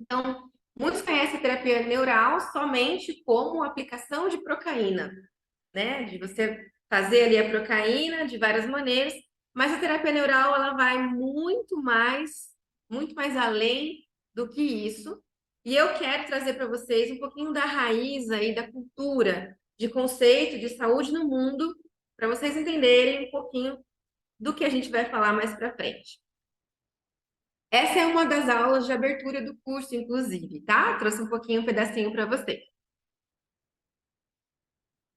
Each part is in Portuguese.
Então, muitos conhecem a terapia neural somente como aplicação de procaína, né? De você fazer ali a procaína de várias maneiras, mas a terapia neural ela vai muito mais além do que isso. E eu quero trazer para vocês um pouquinho da raiz aí da cultura, de conceito de saúde no mundo, para vocês entenderem um pouquinho do que a gente vai falar mais para frente. Essa é uma das aulas de abertura do curso, inclusive, tá? Trouxe um pouquinho, um pedacinho para vocês.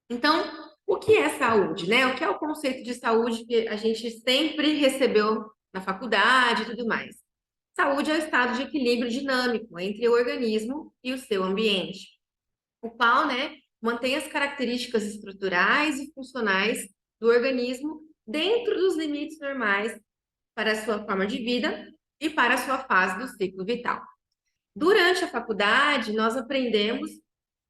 Então, o que é saúde, né? O que é o conceito de saúde que a gente sempre recebeu na faculdade e tudo mais? Saúde é o estado de equilíbrio dinâmico entre o organismo e o seu ambiente, o qual, né, mantém as características estruturais e funcionais do organismo dentro dos limites normais para a sua forma de vida e para a sua fase do ciclo vital. Durante a faculdade, nós aprendemos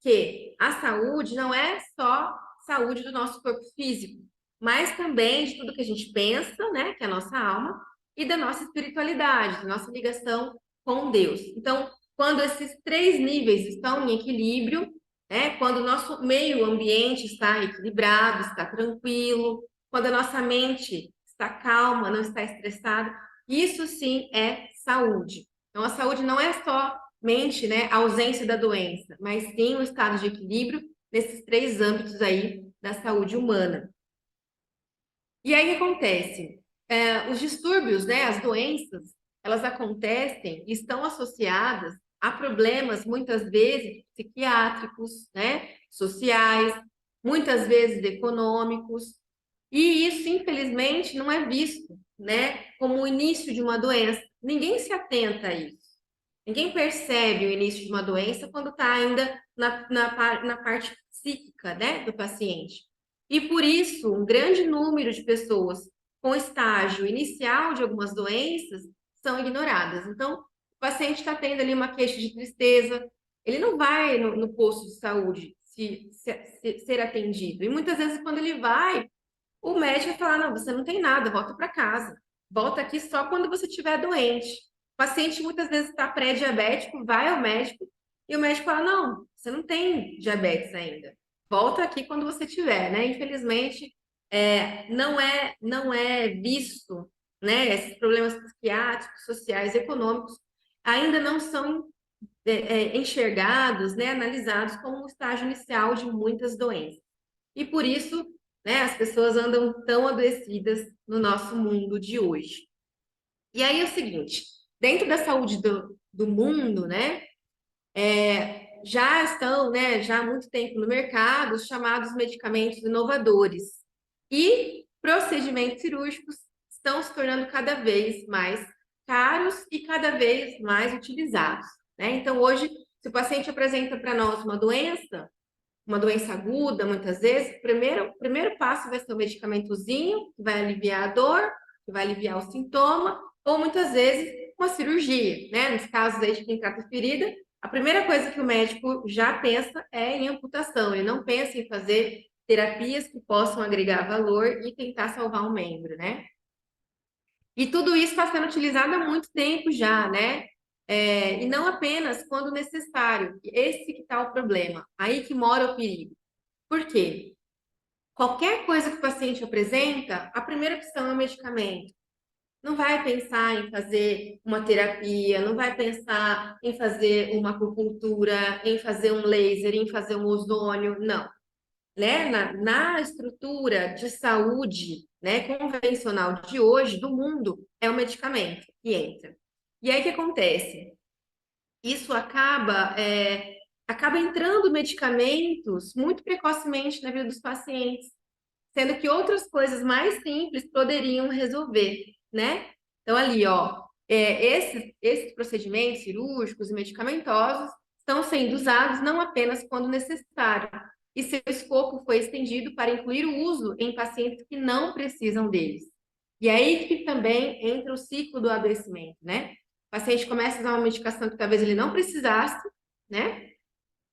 que a saúde não é só saúde do nosso corpo físico, mas também de tudo que a gente pensa, né, que é a nossa alma, e da nossa espiritualidade, da nossa ligação com Deus. Então, quando esses três níveis estão em equilíbrio, né, quando o nosso meio ambiente está equilibrado, está tranquilo, quando a nossa mente está calma, não está estressada, isso sim é saúde. Então, a saúde não é só mente, né, a ausência da doença, mas sim o estado de equilíbrio nesses três âmbitos aí da saúde humana. E aí o que acontece? Os distúrbios, né, as doenças, elas acontecem e estão associadas a problemas, muitas vezes, psiquiátricos, né, sociais, muitas vezes econômicos, e isso, infelizmente, não é visto, né, como o início de uma doença. Ninguém se atenta a isso. Ninguém percebe o início de uma doença quando está ainda na parte psíquica, né, do paciente. E por isso, um grande número de pessoas com estágio inicial de algumas doenças são ignoradas. Então, o paciente está tendo ali uma queixa de tristeza, ele não vai no posto de saúde ser atendido. E muitas vezes, quando ele vai, o médico vai falar: não, você não tem nada, volta para casa. Volta aqui só quando você estiver doente. O paciente muitas vezes está pré-diabético, vai ao médico e o médico fala: não, você não tem diabetes ainda. Volta aqui quando você tiver, né? Infelizmente, não é visto, né? Esses problemas psiquiátricos, sociais, econômicos ainda não são enxergados, né? Analisados como o estágio inicial de muitas doenças. E por isso, né, as pessoas andam tão adoecidas no nosso mundo de hoje. E aí é o seguinte, dentro da saúde do mundo, né, já estão, né, já há muito tempo no mercado os chamados medicamentos inovadores. E procedimentos cirúrgicos estão se tornando cada vez mais caros e cada vez mais utilizados, né? Então, hoje, se o paciente apresenta para nós uma doença aguda, muitas vezes, o primeiro passo vai ser o medicamentozinho, que vai aliviar a dor, que vai aliviar o sintoma, ou muitas vezes uma cirurgia, né? Nos casos aí de quem trata ferida, a primeira coisa que o médico já pensa é em amputação, ele não pensa em fazer terapias que possam agregar valor e tentar salvar um membro, né? E tudo isso está sendo utilizado há muito tempo já, né? E não apenas quando necessário. Esse que está o problema, aí que mora o perigo. Por quê? Qualquer coisa que o paciente apresenta, a primeira opção é o medicamento. Não vai pensar em fazer uma terapia, não vai pensar em fazer uma acupuntura, em fazer um laser, em fazer um ozônio, não. Né? Na estrutura de saúde, né, convencional de hoje, do mundo, é o medicamento que entra. E aí o que acontece? Isso acaba entrando medicamentos muito precocemente na vida dos pacientes, sendo que outras coisas mais simples poderiam resolver, né? Então, ali, ó, esses procedimentos cirúrgicos e medicamentosos estão sendo usados não apenas quando necessário, e seu escopo foi estendido para incluir o uso em pacientes que não precisam deles. E aí que também entra o ciclo do adoecimento, né? O paciente começa a usar uma medicação que talvez ele não precisasse, né?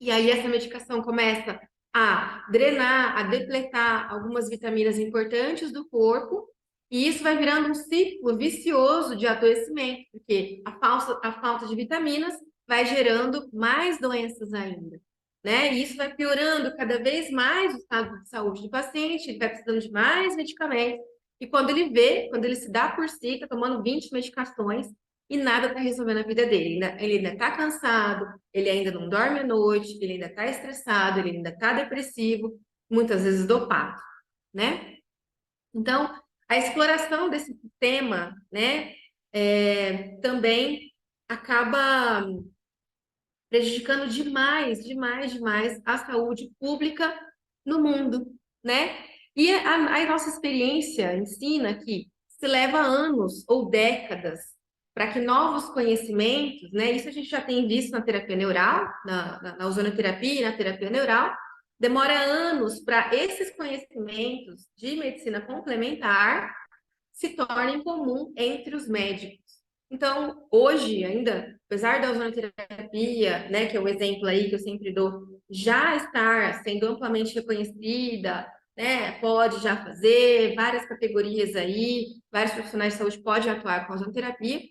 E aí essa medicação começa a drenar, a depletar algumas vitaminas importantes do corpo, e isso vai virando um ciclo vicioso de adoecimento, porque a falta de vitaminas vai gerando mais doenças ainda, né? E isso vai piorando cada vez mais o estado de saúde do paciente, ele vai precisando de mais medicamentos. E quando ele vê, quando ele se dá por si, está tomando 20 medicações e nada está resolvendo a vida dele. Ele ainda está cansado, ele ainda não dorme à noite, ele ainda está estressado, ele ainda está depressivo, muitas vezes dopado, né? Então, a exploração desse sistema, né, também acaba prejudicando demais, demais, demais a saúde pública no mundo, né? E a nossa experiência ensina que se leva anos ou décadas para que novos conhecimentos, né? Isso a gente já tem visto na terapia neural, na ozonoterapia e na terapia neural, demora anos para esses conhecimentos de medicina complementar se tornem comum entre os médicos. Então, hoje ainda, apesar da ozonoterapia, né, que é o exemplo aí que eu sempre dou, já estar sendo amplamente reconhecida, né, pode já fazer, várias categorias aí, vários profissionais de saúde podem atuar com a ozonoterapia,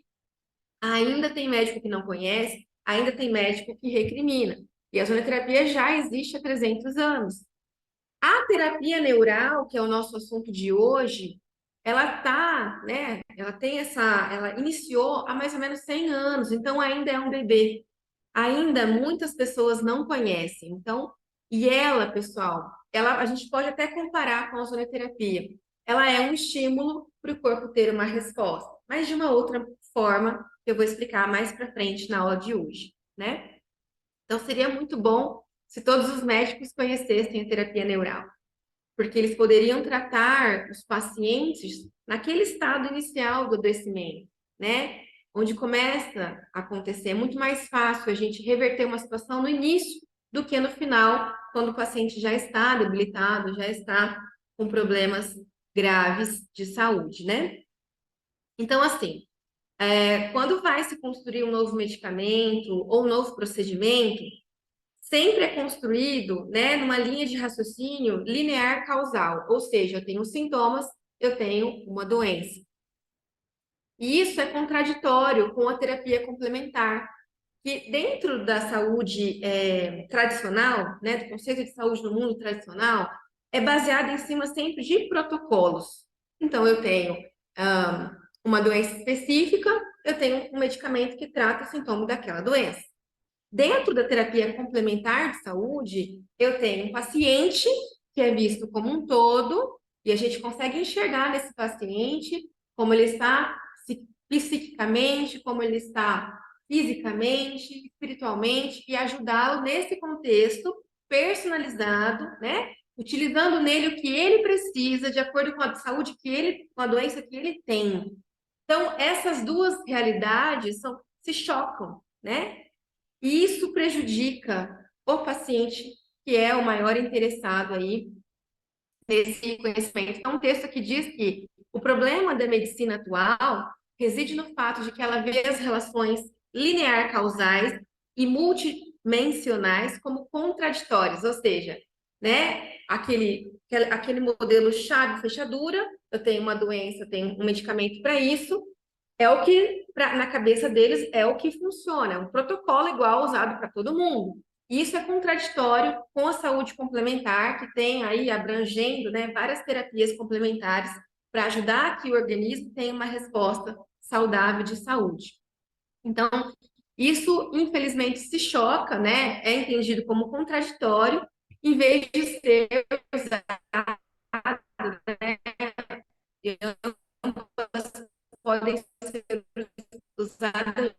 ainda tem médico que não conhece, ainda tem médico que recrimina. E a ozonoterapia já existe há 300 anos. A terapia neural, que é o nosso assunto de hoje, ela tá, né? Ela iniciou há mais ou menos 100 anos, então ainda é um bebê. Ainda muitas pessoas não conhecem. Então, e ela, pessoal, a gente pode até comparar com a ozonoterapia. Ela é um estímulo para o corpo ter uma resposta, mas de uma outra forma, que eu vou explicar mais para frente na aula de hoje, né? Então, seria muito bom se todos os médicos conhecessem a terapia neural, porque eles poderiam tratar os pacientes naquele estado inicial do adoecimento, né? Onde começa a acontecer. É muito mais fácil a gente reverter uma situação no início do que no final, quando o paciente já está debilitado, já está com problemas graves de saúde, né? Então, assim, quando vai se construir um novo medicamento ou um novo procedimento, sempre é construído, né, numa linha de raciocínio linear causal, ou seja, eu tenho sintomas, eu tenho uma doença. E isso é contraditório com a terapia complementar, que dentro da saúde tradicional, né, do conceito de saúde no mundo tradicional, é baseado em cima sempre de protocolos. Então, eu tenho uma doença específica, eu tenho um medicamento que trata o sintoma daquela doença. Dentro da terapia complementar de saúde, eu tenho um paciente que é visto como um todo, e a gente consegue enxergar nesse paciente como ele está psiquicamente, como ele está fisicamente, espiritualmente, e ajudá-lo nesse contexto personalizado, né? Utilizando nele o que ele precisa, de acordo com a saúde com a doença que ele tem. Então, essas duas realidades se chocam, né? E isso prejudica o paciente, que é o maior interessado aí nesse conhecimento. Então, um texto que diz que o problema da medicina atual reside no fato de que ela vê as relações linear causais e multidimensionais como contraditórias, ou seja, né, aquele modelo chave-fechadura, eu tenho uma doença, eu tenho um medicamento para isso, é o que, na cabeça deles, é o que funciona, é um protocolo igual usado para todo mundo. E isso é contraditório com a saúde complementar, que tem aí abrangendo, né, várias terapias complementares para ajudar que o organismo tenha uma resposta saudável de saúde. Então, isso, infelizmente, se choca, né, é entendido como contraditório, em vez de ser usado, né, podem ser usadas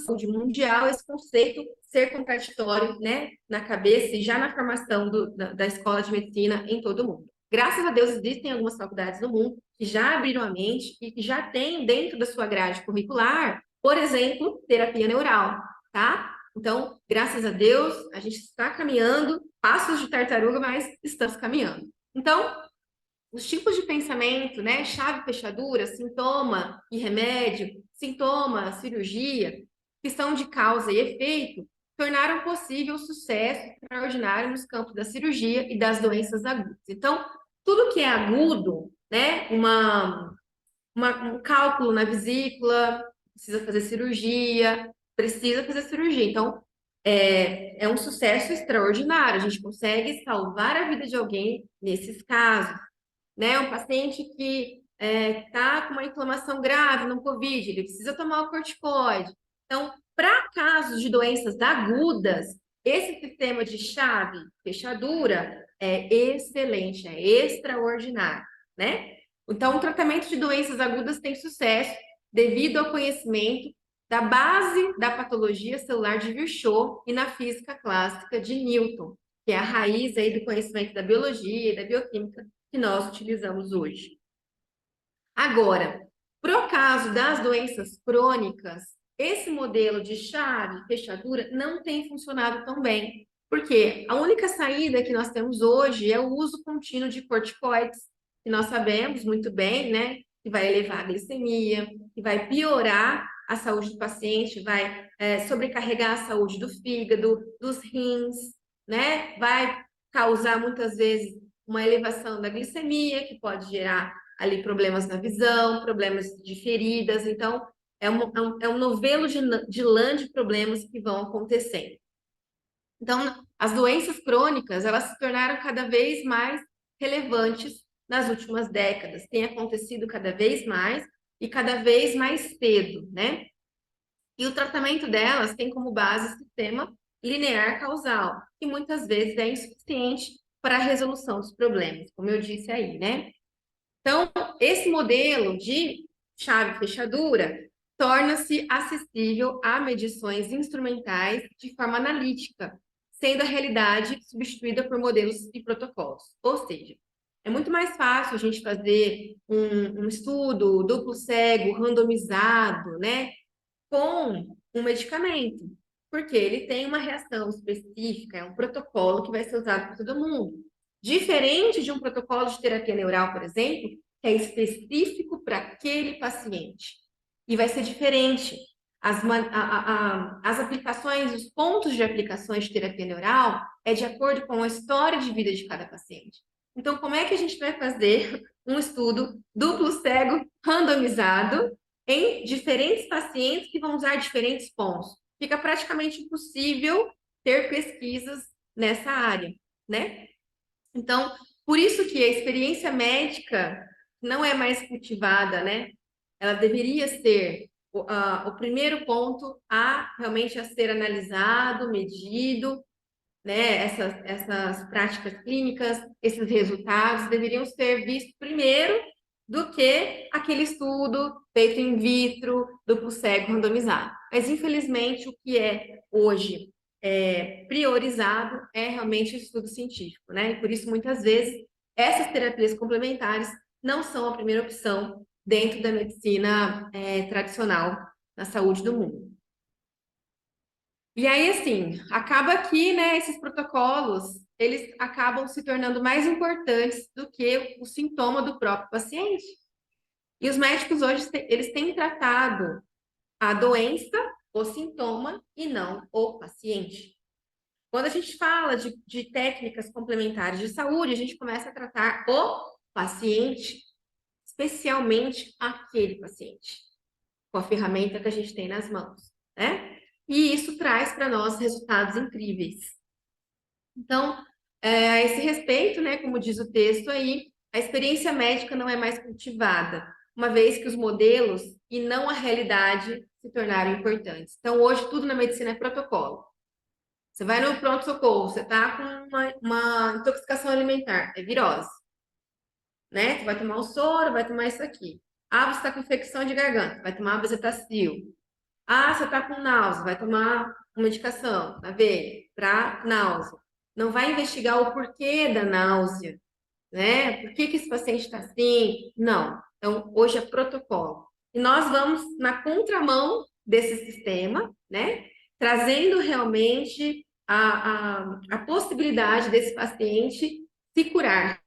saúde mundial, esse conceito ser contraditório, né, na cabeça e já na formação da escola de medicina em todo o mundo. Graças a Deus existem algumas faculdades no mundo que já abriram a mente e que já têm dentro da sua grade curricular, por exemplo, terapia neural, tá? Então, graças a Deus, a gente está caminhando, passos de tartaruga, mas estamos caminhando. Então, os tipos de pensamento, né? Chave, fechadura, sintoma e remédio, sintoma, cirurgia, que são de causa e efeito, tornaram possível o sucesso extraordinário nos campos da cirurgia e das doenças agudas. Então, tudo que é agudo, né? Um cálculo na vesícula, precisa fazer cirurgia, precisa fazer cirurgia. Então, é um sucesso extraordinário. A gente consegue salvar a vida de alguém nesses casos, né? Um paciente que está com uma inflamação grave no COVID, ele precisa tomar o corticoide. Então, para casos de doenças agudas, esse sistema de chave, fechadura, é excelente, é extraordinário, né? Então, o tratamento de doenças agudas tem sucesso devido ao conhecimento da base da patologia celular de Virchow e na física clássica de Newton, que é a raiz aí do conhecimento da biologia e da bioquímica que nós utilizamos hoje. Agora, para o caso das doenças crônicas, esse modelo de chave, fechadura, não tem funcionado tão bem, porque a única saída que nós temos hoje é o uso contínuo de corticoides, que nós sabemos muito bem, né, que vai elevar a glicemia, que vai piorar a saúde do paciente, vai sobrecarregar a saúde do fígado, dos rins, né, vai causar muitas vezes uma elevação da glicemia, que pode gerar ali problemas na visão, problemas de feridas. Então, é um novelo de lã de problemas que vão acontecendo. Então, as doenças crônicas, elas se tornaram cada vez mais relevantes nas últimas décadas. Tem acontecido cada vez mais e cada vez mais cedo, né? E o tratamento delas tem como base o sistema linear causal, que muitas vezes é insuficiente para a resolução dos problemas, como eu disse aí, né? Então, esse modelo de chave-fechadura torna-se acessível a medições instrumentais de forma analítica, sendo a realidade substituída por modelos e protocolos. Ou seja, é muito mais fácil a gente fazer um estudo duplo cego, randomizado, né, com um medicamento, porque ele tem uma reação específica, é um protocolo que vai ser usado por todo mundo. Diferente de um protocolo de terapia neural, por exemplo, que é específico para aquele paciente. E vai ser diferente. As aplicações, os pontos de aplicações de terapia neural é de acordo com a história de vida de cada paciente. Então, como é que a gente vai fazer um estudo duplo cego, randomizado, em diferentes pacientes que vão usar diferentes pontos? Fica praticamente impossível ter pesquisas nessa área, né? Então, por isso que a experiência médica não é mais cultivada, né? Ela deveria ser o primeiro ponto realmente a ser analisado, medido, né? Essas práticas clínicas, esses resultados deveriam ser vistos primeiro do que aquele estudo feito in vitro, duplo cego, randomizado. Mas, infelizmente, o que é hoje priorizado é realmente o estudo científico, né? E por isso, muitas vezes, essas terapias complementares não são a primeira opção dentro da medicina tradicional na saúde do mundo. E aí, assim, acaba que, né, esses protocolos, eles acabam se tornando mais importantes do que o sintoma do próprio paciente. E os médicos hoje, eles têm tratado a doença, o sintoma, e não o paciente. Quando a gente fala de técnicas complementares de saúde, a gente começa a tratar o paciente, especialmente aquele paciente, com a ferramenta que a gente tem nas mãos, né? E isso traz para nós resultados incríveis. Então, a esse respeito, né, como diz o texto aí, a experiência médica não é mais cultivada, uma vez que os modelos e não a realidade se tornaram importantes. Então, hoje, tudo na medicina é protocolo. Você vai no pronto-socorro, você está com uma intoxicação alimentar, é virose, né? Você vai tomar o soro, vai tomar isso aqui. Ah, você está com infecção de garganta, vai tomar bezetacil. Ah, você está com náusea, vai tomar uma medicação na veia para náusea. Não vai investigar o porquê da náusea, né? Por que esse paciente está assim? Não. Então, hoje é protocolo. E nós vamos na contramão desse sistema, né? Trazendo realmente a possibilidade desse paciente se curar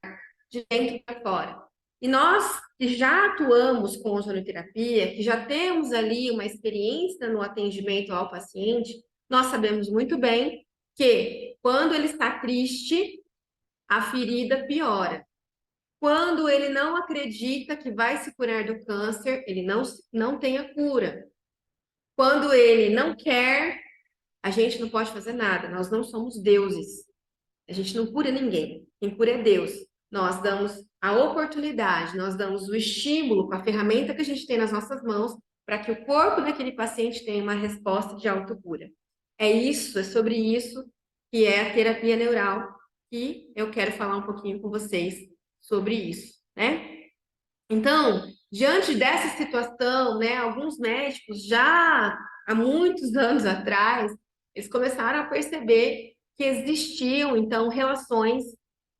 de dentro para fora. E nós que já atuamos com ozonoterapia, que já temos ali uma experiência no atendimento ao paciente, nós sabemos muito bem que quando ele está triste, a ferida piora. Quando ele não acredita que vai se curar do câncer, ele não tem a cura. Quando ele não quer, a gente não pode fazer nada. Nós não somos deuses. A gente não cura ninguém. Quem cura é Deus. Nós damos a oportunidade, nós damos o estímulo com a ferramenta que a gente tem nas nossas mãos para que o corpo daquele paciente tenha uma resposta de autocura. É isso, é sobre isso que é a terapia neural, que eu quero falar um pouquinho com vocês sobre isso, né? Então, diante dessa situação, né, alguns médicos já há muitos anos atrás, eles começaram a perceber que existiam, então, relações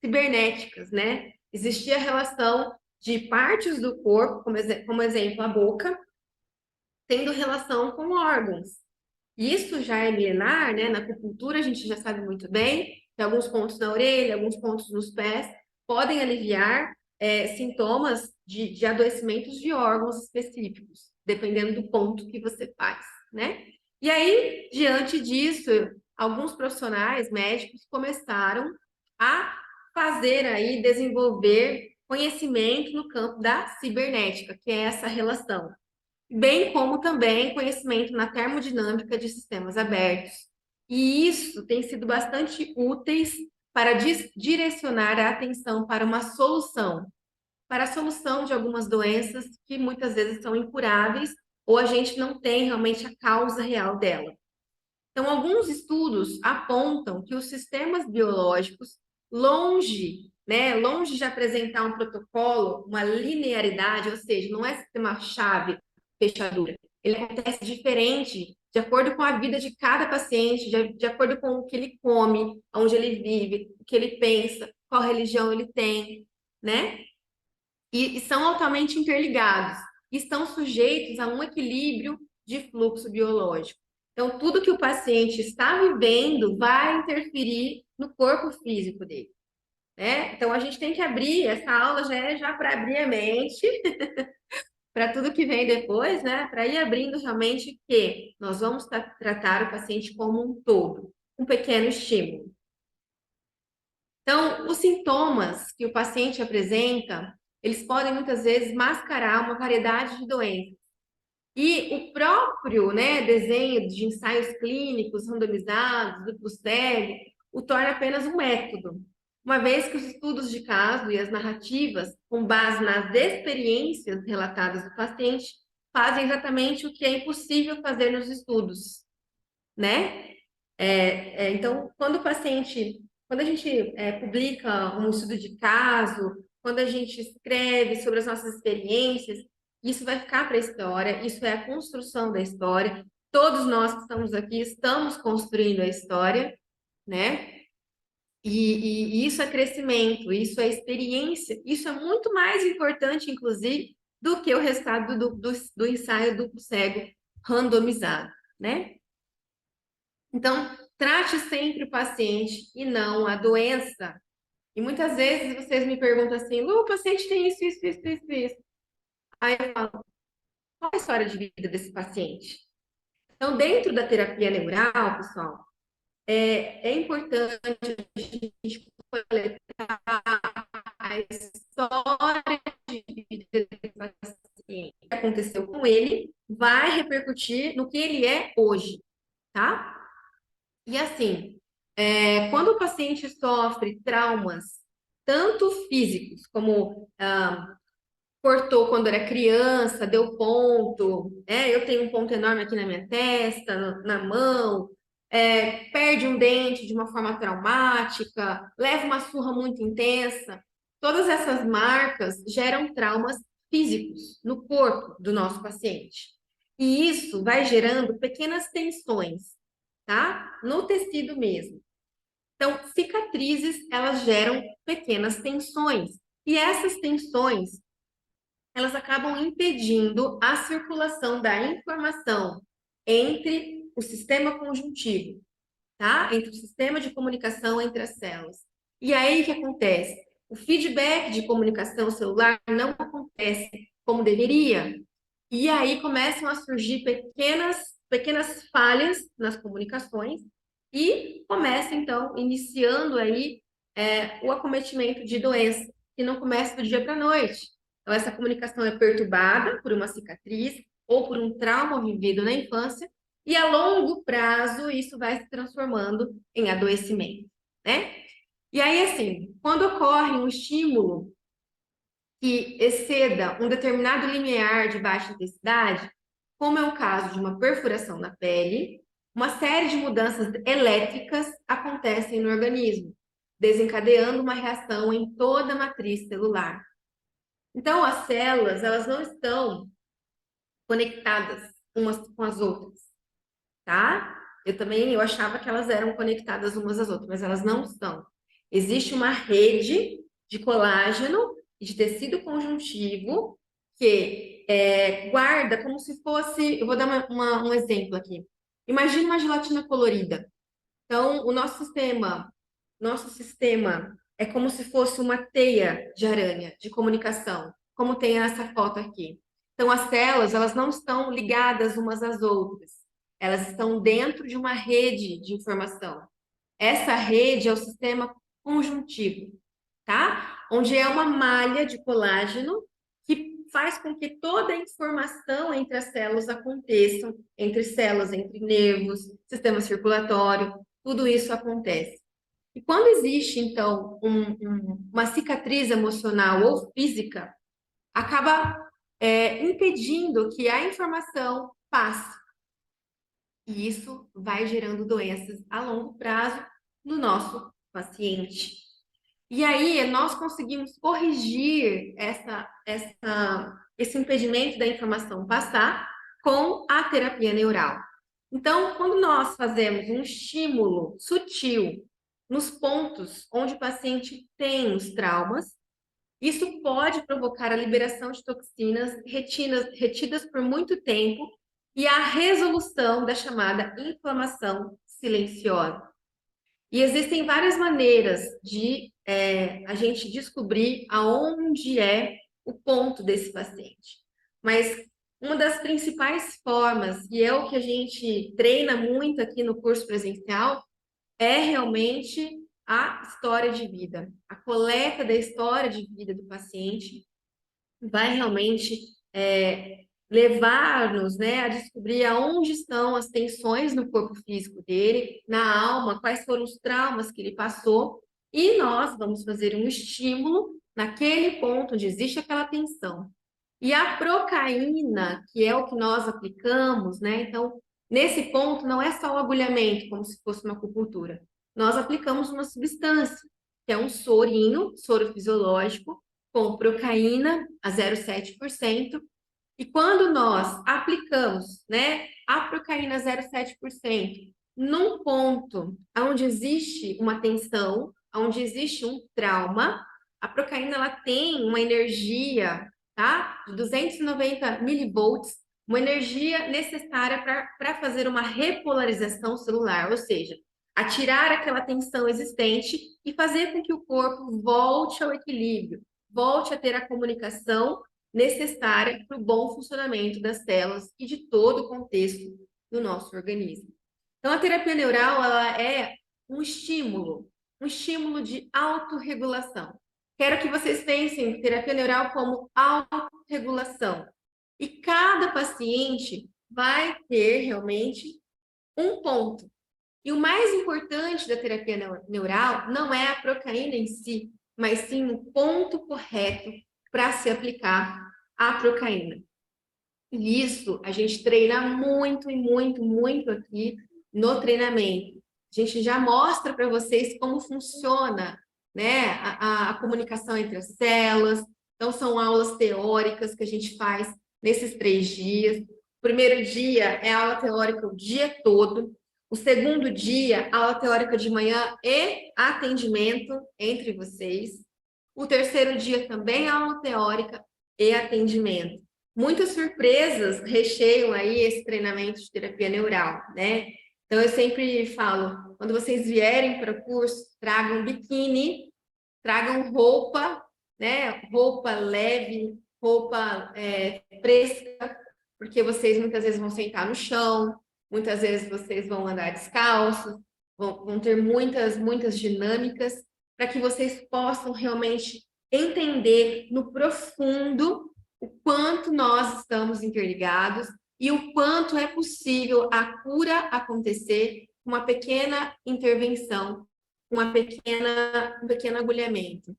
cibernéticas, né? Existia a relação de partes do corpo, como exemplo, a boca, tendo relação com órgãos. Isso já é milenar, né? Na acupuntura a gente já sabe muito bem, que alguns pontos na orelha, alguns pontos nos pés podem aliviar sintomas de adoecimentos de órgãos específicos, dependendo do ponto que você faz, né? E aí, diante disso, alguns profissionais médicos começaram a fazer aí, desenvolver conhecimento no campo da cibernética, que é essa relação bem como também conhecimento na termodinâmica de sistemas abertos. E isso tem sido bastante úteis para direcionar a atenção para a solução de algumas doenças que muitas vezes são incuráveis ou a gente não tem realmente a causa real dela. Então, alguns estudos apontam que os sistemas biológicos, longe de apresentar um protocolo, uma linearidade, ou seja, não é sistema-chave, fechadura. Ele acontece diferente de acordo com a vida de cada paciente, de acordo com o que ele come, onde ele vive, o que ele pensa, qual religião ele tem, né? E são altamente interligados, e estão sujeitos a um equilíbrio de fluxo biológico. Então, tudo que o paciente está vivendo vai interferir no corpo físico dele, né? Então, a gente tem que abrir, essa aula já é já para abrir a mente para tudo que vem depois, né? Para ir abrindo realmente que nós vamos tratar o paciente como um todo, um pequeno estímulo. Então, os sintomas que o paciente apresenta, eles podem muitas vezes mascarar uma variedade de doenças. E o próprio, né, desenho de ensaios clínicos randomizados, duplo cego, o torna apenas um método, uma vez que os estudos de caso e as narrativas, com base nas experiências relatadas do paciente, fazem exatamente o que é impossível fazer nos estudos, né? Então, quando a gente publica um estudo de caso, quando a gente escreve sobre as nossas experiências, isso vai ficar para a história, isso é a construção da história. Todos nós que estamos aqui estamos construindo a história, né? E isso é crescimento, isso é experiência, isso é muito mais importante, inclusive, do que o resultado do ensaio duplo cego randomizado, né? Então, trate sempre o paciente e não a doença. E muitas vezes vocês me perguntam assim, Lu, o paciente tem isso, isso, isso, isso, isso. Aí eu falo, qual é a história de vida desse paciente? Então, dentro da terapia neural, pessoal, é importante a gente coletar a história de vida desse paciente. O que aconteceu com ele vai repercutir no que ele é hoje, tá? E assim, quando o paciente sofre traumas, tanto físicos como cortou quando era criança, deu ponto, eu tenho um ponto enorme aqui na minha testa, na mão, perde um dente de uma forma traumática, leva uma surra muito intensa. Todas essas marcas geram traumas físicos no corpo do nosso paciente. E isso vai gerando pequenas tensões, tá? No tecido mesmo. Então, cicatrizes, elas geram pequenas tensões. E essas tensões, elas acabam impedindo a circulação da informação entre o sistema conjuntivo, tá? Entre o sistema de comunicação entre as células. E aí o que acontece? O feedback de comunicação celular não acontece como deveria. E aí começam a surgir pequenas falhas nas comunicações e começa, então, iniciando aí o acometimento de doença, que não começa do dia para a noite. Então, essa comunicação é perturbada por uma cicatriz ou por um trauma vivido na infância, E a longo prazo, isso vai se transformando em adoecimento, né? E aí, assim, quando ocorre um estímulo que exceda um determinado limiar de baixa intensidade, como é o caso de uma perfuração na pele, uma série de mudanças elétricas acontecem no organismo, desencadeando uma reação em toda a matriz celular. Então, as células, elas não estão conectadas umas com as outras, tá? Eu achava que elas eram conectadas umas às outras, mas elas não estão. Existe uma rede de colágeno e de tecido conjuntivo que guarda como se fosse. Eu vou dar um exemplo aqui. Imagina uma gelatina colorida. Então, nosso sistema é como se fosse uma teia de aranha de comunicação, como tem essa foto aqui. Então, as células, elas não estão ligadas umas às outras. Elas estão dentro de uma rede de informação. Essa rede é o sistema conjuntivo, tá? Onde é uma malha de colágeno que faz com que toda a informação entre as células aconteçam, entre células, entre nervos, sistema circulatório, tudo isso acontece. E quando existe, então, uma cicatriz emocional ou física, acaba impedindo que a informação passe. E isso vai gerando doenças a longo prazo no nosso paciente. E aí, nós conseguimos corrigir esse impedimento da informação passar com a terapia neural. Então, quando nós fazemos um estímulo sutil nos pontos onde o paciente tem os traumas, isso pode provocar a liberação de toxinas retidas por muito tempo e a resolução da chamada inflamação silenciosa. E existem várias maneiras de a gente descobrir aonde é o ponto desse paciente. Mas uma das principais formas, e é o que a gente treina muito aqui no curso presencial, é realmente a história de vida. A coleta da história de vida do paciente vai realmente levar-nos, né, a descobrir aonde estão as tensões no corpo físico dele, na alma, quais foram os traumas que ele passou, e nós vamos fazer um estímulo naquele ponto onde existe aquela tensão. E a procaína, que é o que nós aplicamos, né? Então, nesse ponto, não é só o agulhamento, como se fosse uma acupuntura. Nós aplicamos uma substância, que é um sorinho, soro fisiológico, com procaína a 0,7%. E quando nós aplicamos, né, a procaína 0,7% num ponto onde existe uma tensão, onde existe um trauma, a procaína ela tem uma energia, tá, de 290 milivolts, uma energia necessária para fazer uma repolarização celular, ou seja, atirar aquela tensão existente e fazer com que o corpo volte ao equilíbrio, volte a ter a comunicação necessária para o bom funcionamento das células e de todo o contexto do nosso organismo. Então, a terapia neural ela é um estímulo de autorregulação. Quero que vocês pensem terapia neural como autorregulação. E cada paciente vai ter realmente um ponto. E o mais importante da terapia neural não é a procaína em si, mas sim o ponto correto para se aplicar a procaína. E isso a gente treina muito e muito, muito aqui no treinamento. A gente já mostra para vocês como funciona, né, a comunicação entre as células. Então, são aulas teóricas que a gente faz nesses 3 dias. O primeiro dia é aula teórica o dia todo. O segundo dia, aula teórica de manhã e atendimento entre vocês. O terceiro dia também aula teórica e atendimento. Muitas surpresas recheiam aí esse treinamento de terapia neural, né? Então, eu sempre falo, quando vocês vierem para o curso, tragam biquíni, tragam roupa, né? Roupa leve, roupa fresca, porque vocês muitas vezes vão sentar no chão, muitas vezes vocês vão andar descalços, vão ter muitas dinâmicas, para que vocês possam realmente entender no profundo o quanto nós estamos interligados e o quanto é possível a cura acontecer com uma pequena intervenção, um pequeno agulhamento.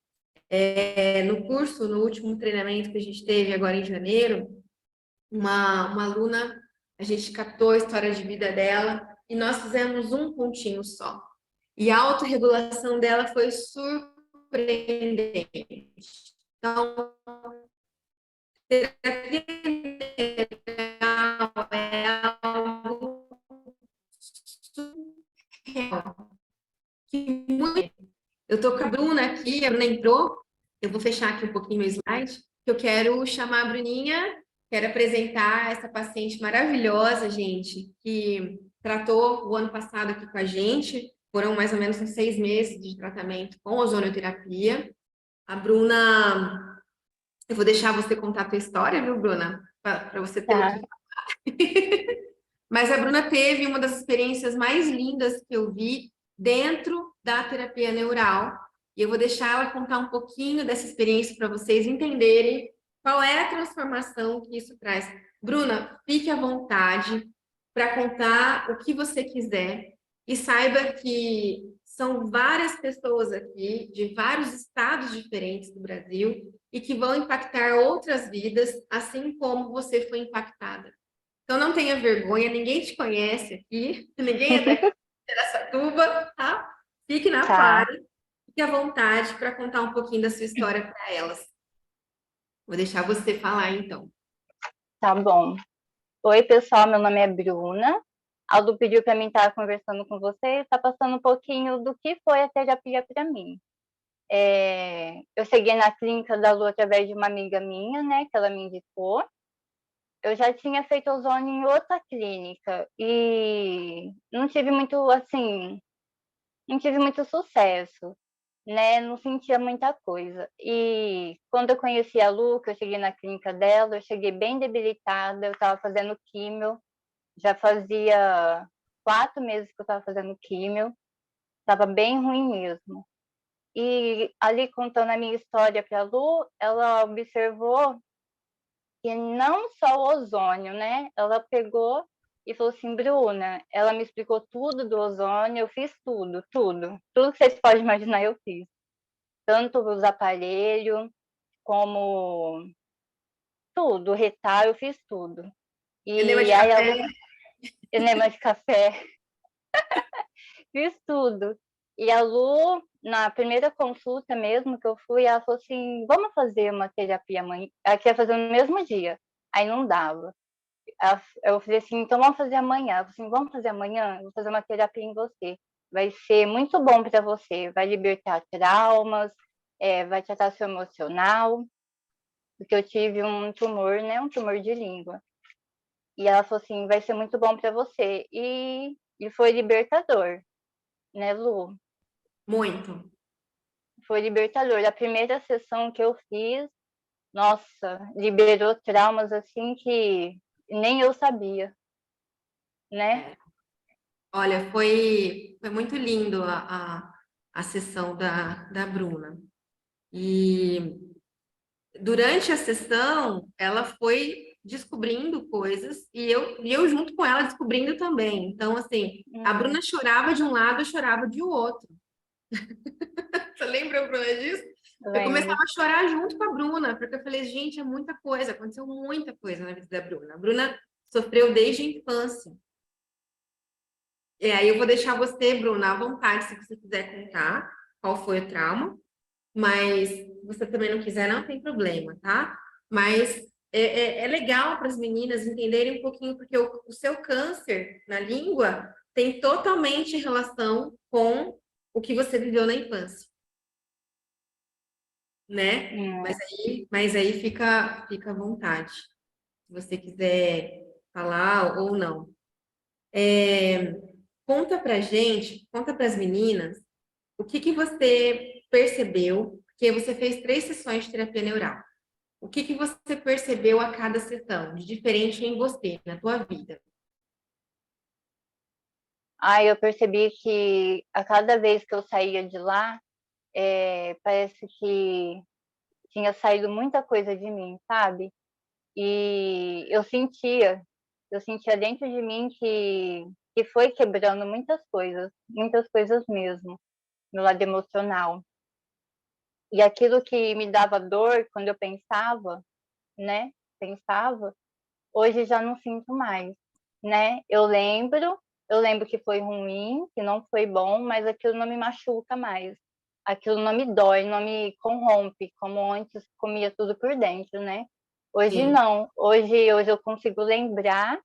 No curso, no último treinamento que a gente teve agora em janeiro, uma aluna, a gente captou a história de vida dela e nós fizemos um pontinho só. E a autorregulação dela foi surpreendente. Então, terapia integral é algo surreal. Eu estou com a Bruna aqui, a Bruna entrou. Eu vou fechar aqui um pouquinho meu slide. Eu quero chamar a Bruninha, quero apresentar essa paciente maravilhosa, gente, que tratou o ano passado aqui com a gente. Foram mais ou menos uns 6 meses de tratamento com ozonioterapia. A Bruna, eu vou deixar você contar a tua história, viu, Bruna? Para você ter o Tá, que. Mas a Bruna teve uma das experiências mais lindas que eu vi dentro da terapia neural. E eu vou deixar ela contar um pouquinho dessa experiência para vocês entenderem qual é a transformação que isso traz. Bruna, fique à vontade para contar o que você quiser e saiba que são várias pessoas aqui de vários estados diferentes do Brasil e que vão impactar outras vidas, assim como você foi impactada. Então não tenha vergonha, ninguém te conhece aqui, ninguém é daqui de Araçatuba, tá? Fique na paz, tá, fique à vontade para contar um pouquinho da sua história para elas. Vou deixar você falar então. tá bom. Oi, pessoal, meu nome é Bruna. Aldo pediu para mim estar conversando com vocês, está passando um pouquinho do que foi a terapia para mim. Eu cheguei na clínica da Lu através de uma amiga minha, né, que ela me indicou. Eu já tinha feito ozônio em outra clínica e não tive muito, assim, não tive muito sucesso, né? Não sentia muita coisa. E quando eu conheci a Lu, que eu cheguei na clínica dela, eu cheguei bem debilitada, eu estava fazendo químio, já fazia 4 meses que eu estava fazendo químio, estava bem ruim mesmo. E ali contando a minha história para a Lu, ela observou que não só o ozônio, né? Ela pegou e falou assim, Bruna, ela me explicou tudo do ozônio, eu fiz tudo, tudo. Tudo que vocês podem imaginar eu fiz. Tanto os aparelhos, como tudo, retal, eu fiz tudo. Enema E de aí a café? Lu, enema de café, fiz tudo. E a Lu, na primeira consulta mesmo que eu fui, ela falou assim, vamos fazer uma terapia amanhã. Ela queria fazer no mesmo dia. Aí não dava. Eu falei assim, então vamos fazer amanhã. Ela falou assim, vamos fazer amanhã? Eu vou fazer uma terapia em você. Vai ser muito bom para você. Vai libertar traumas, vai tratar seu emocional. Porque eu tive um tumor, né? Um tumor de língua. E ela falou assim, vai ser muito bom para você. E foi libertador, né, Lu? Muito. Foi libertador. A primeira sessão que eu fiz, nossa, liberou traumas assim que nem eu sabia, né? É. Olha, foi muito lindo a sessão da Bruna. E durante a sessão, ela foi descobrindo coisas e eu junto com ela descobrindo também. Então, assim, a Uhum. Bruna chorava de um lado, eu chorava de outro. Você lembra, Bruna, disso? Eu Lembro. começava a chorar junto com a Bruna, porque eu falei, gente, é muita coisa, aconteceu muita coisa na vida da Bruna. A Bruna sofreu desde a infância. E aí eu vou deixar você, Bruna, à vontade, se você quiser contar qual foi o trauma. Mas se você também não quiser, não tem problema, tá? Mas é legal para as meninas entenderem um pouquinho, porque o seu câncer na língua tem totalmente relação com o que você viveu na infância, né? Hum. Mas aí fica à vontade, se você quiser falar ou não. Conta pra gente, conta para as meninas, o que que você percebeu, porque você fez 3 sessões de terapia neural. O que que você percebeu a cada sessão de diferente em você, na tua vida? Aí eu percebi que a cada vez que eu saía de lá, parece que tinha saído muita coisa de mim, sabe? E eu sentia. Eu sentia dentro de mim que foi quebrando muitas coisas mesmo, no lado emocional. E aquilo que me dava dor quando eu pensava, né? Pensava, hoje já não sinto mais, né? Eu lembro que foi ruim, que não foi bom, mas aquilo não me machuca mais. Aquilo não me dói, não me corrompe, como antes comia tudo por dentro, né? Hoje Sim. não. Hoje eu consigo lembrar,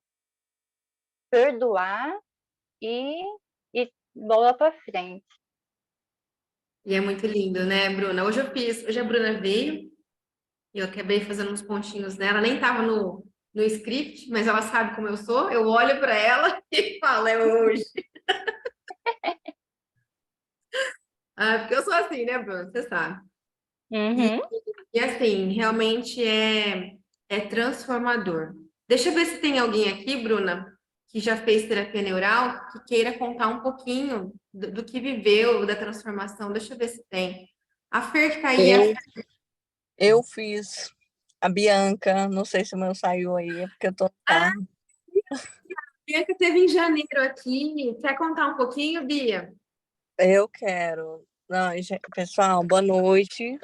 perdoar e, e bola para frente. E é muito lindo, né, Bruna? Hoje a Bruna veio e eu acabei fazendo uns pontinhos nela, nem tava no script, mas ela sabe como eu sou. Eu olho para ela e falo, é hoje. Ah, porque eu sou assim, né, Bruna? Você sabe. E, Uhum. e assim, realmente é transformador. Deixa eu ver se tem alguém aqui, Bruna, que já fez terapia neural, que queira contar um pouquinho do que viveu, da transformação. Deixa eu ver se tem. A Fer que tá aí, Eu, eu fiz a Bianca, não sei se o meu saiu aí, é porque eu tô no a carro. Bianca teve em janeiro aqui. Quer contar um pouquinho, Bia? Eu quero. Não, pessoal, boa noite.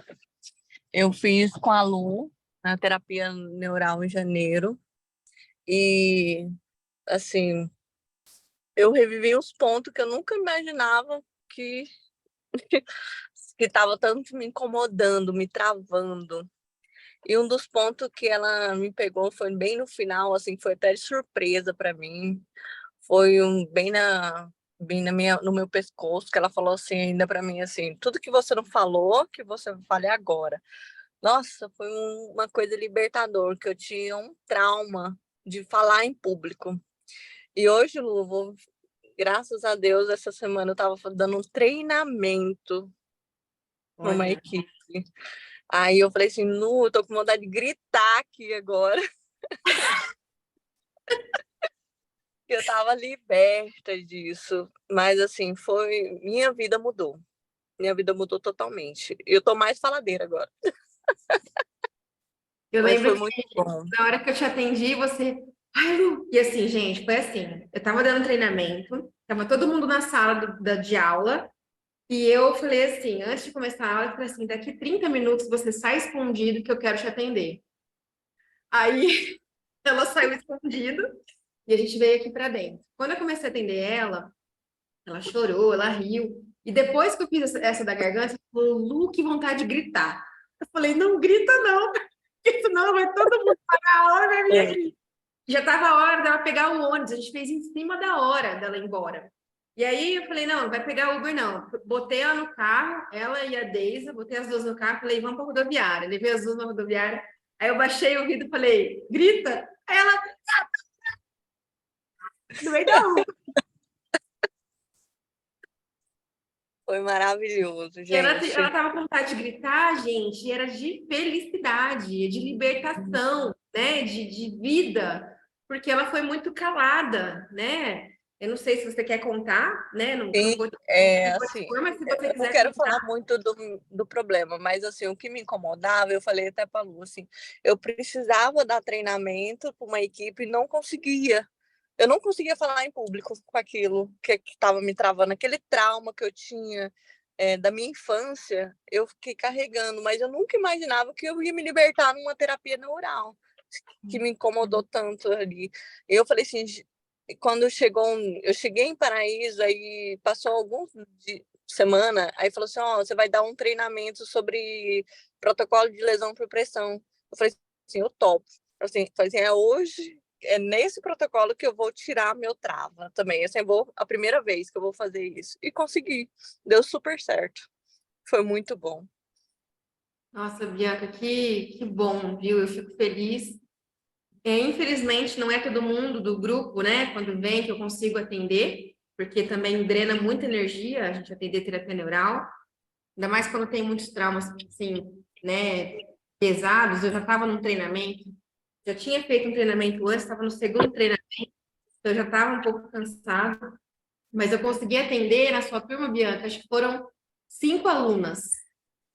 Eu fiz com a Lu a terapia neural em janeiro e, assim, eu revivi uns pontos que eu nunca imaginava que que estava tanto me incomodando, me travando. E um dos pontos que ela me pegou foi bem no final, assim, foi até de surpresa para mim. Foi bem no meu pescoço, que ela falou assim ainda para mim assim, tudo que você não falou, que você fale agora. Nossa, foi uma coisa libertador, que eu tinha um trauma de falar em público. E hoje, Lu, graças a Deus, essa semana eu estava dando um treinamento para uma Olha, equipe. Aí eu falei assim, Lu, eu tô com vontade de gritar aqui agora. Eu estava liberta disso, mas assim, minha vida mudou. Minha vida mudou totalmente. Eu tô mais faladeira agora, eu mas lembro foi que muito bom. na hora que eu te atendi, você. Ai, Lu. E assim, gente, foi assim: eu tava dando treinamento, tava todo mundo na sala de aula, e eu falei assim, antes de começar a aula, eu falei assim: daqui 30 minutos você sai escondido que eu quero te atender. Aí ela saiu escondida e a gente veio aqui para dentro. Quando eu comecei a atender ela, ela chorou, ela riu. E depois que eu fiz essa da garganta, ela falou, Lu, que vontade de gritar. Eu falei, não grita não, porque senão vai todo mundo pagar a hora e vai vir É, aqui. Já estava a hora dela pegar o ônibus, a gente fez em cima da hora dela ir embora. E aí eu falei, não, não vai pegar Uber não. Botei ela no carro, ela e a Deisa, botei as duas no carro, falei, vamos para rodoviária. Levei as duas na rodoviária. Aí eu baixei o vidro e falei, grita. Aí ela, no meio da rua. foi maravilhoso, E ela gente. tava com vontade de gritar, gente, e era de felicidade, de libertação, né? De vida, porque ela foi muito calada, né? Eu não sei se você quer contar, né? Não, Sim, não vou te assim, expor, mas se você eu não quiser quero contar. falar muito do problema, mas assim, o que me incomodava, eu falei até para a Lu, assim, eu precisava dar treinamento para uma equipe e não conseguia. Eu não conseguia falar em público com aquilo que estava me travando, aquele trauma que eu tinha da minha infância, eu fiquei carregando, mas eu nunca imaginava que eu ia me libertar numa terapia neural, que me incomodou tanto ali. Eu falei assim, quando eu cheguei em Paraíso, aí passou alguns semana, aí falou assim, ó, você vai dar um treinamento sobre protocolo de lesão por pressão. Eu falei assim, eu topo. Falei assim, é hoje, é nesse protocolo que eu vou tirar meu trava também. Assim, a primeira vez que eu vou fazer isso. E consegui. Deu super certo. Foi muito bom. Nossa, Bianca, que bom, viu? Eu fico feliz. Infelizmente, não é todo mundo do grupo, né? Quando vem que eu consigo atender, porque também drena muita energia a gente atender terapia neural. Ainda mais quando tem muitos traumas, assim, né, pesados. Eu já estava num treinamento, já tinha feito um treinamento antes, estava no segundo treinamento, então eu já estava um pouco cansada, mas eu consegui atender na sua turma, Bianca, acho que foram 5 alunas,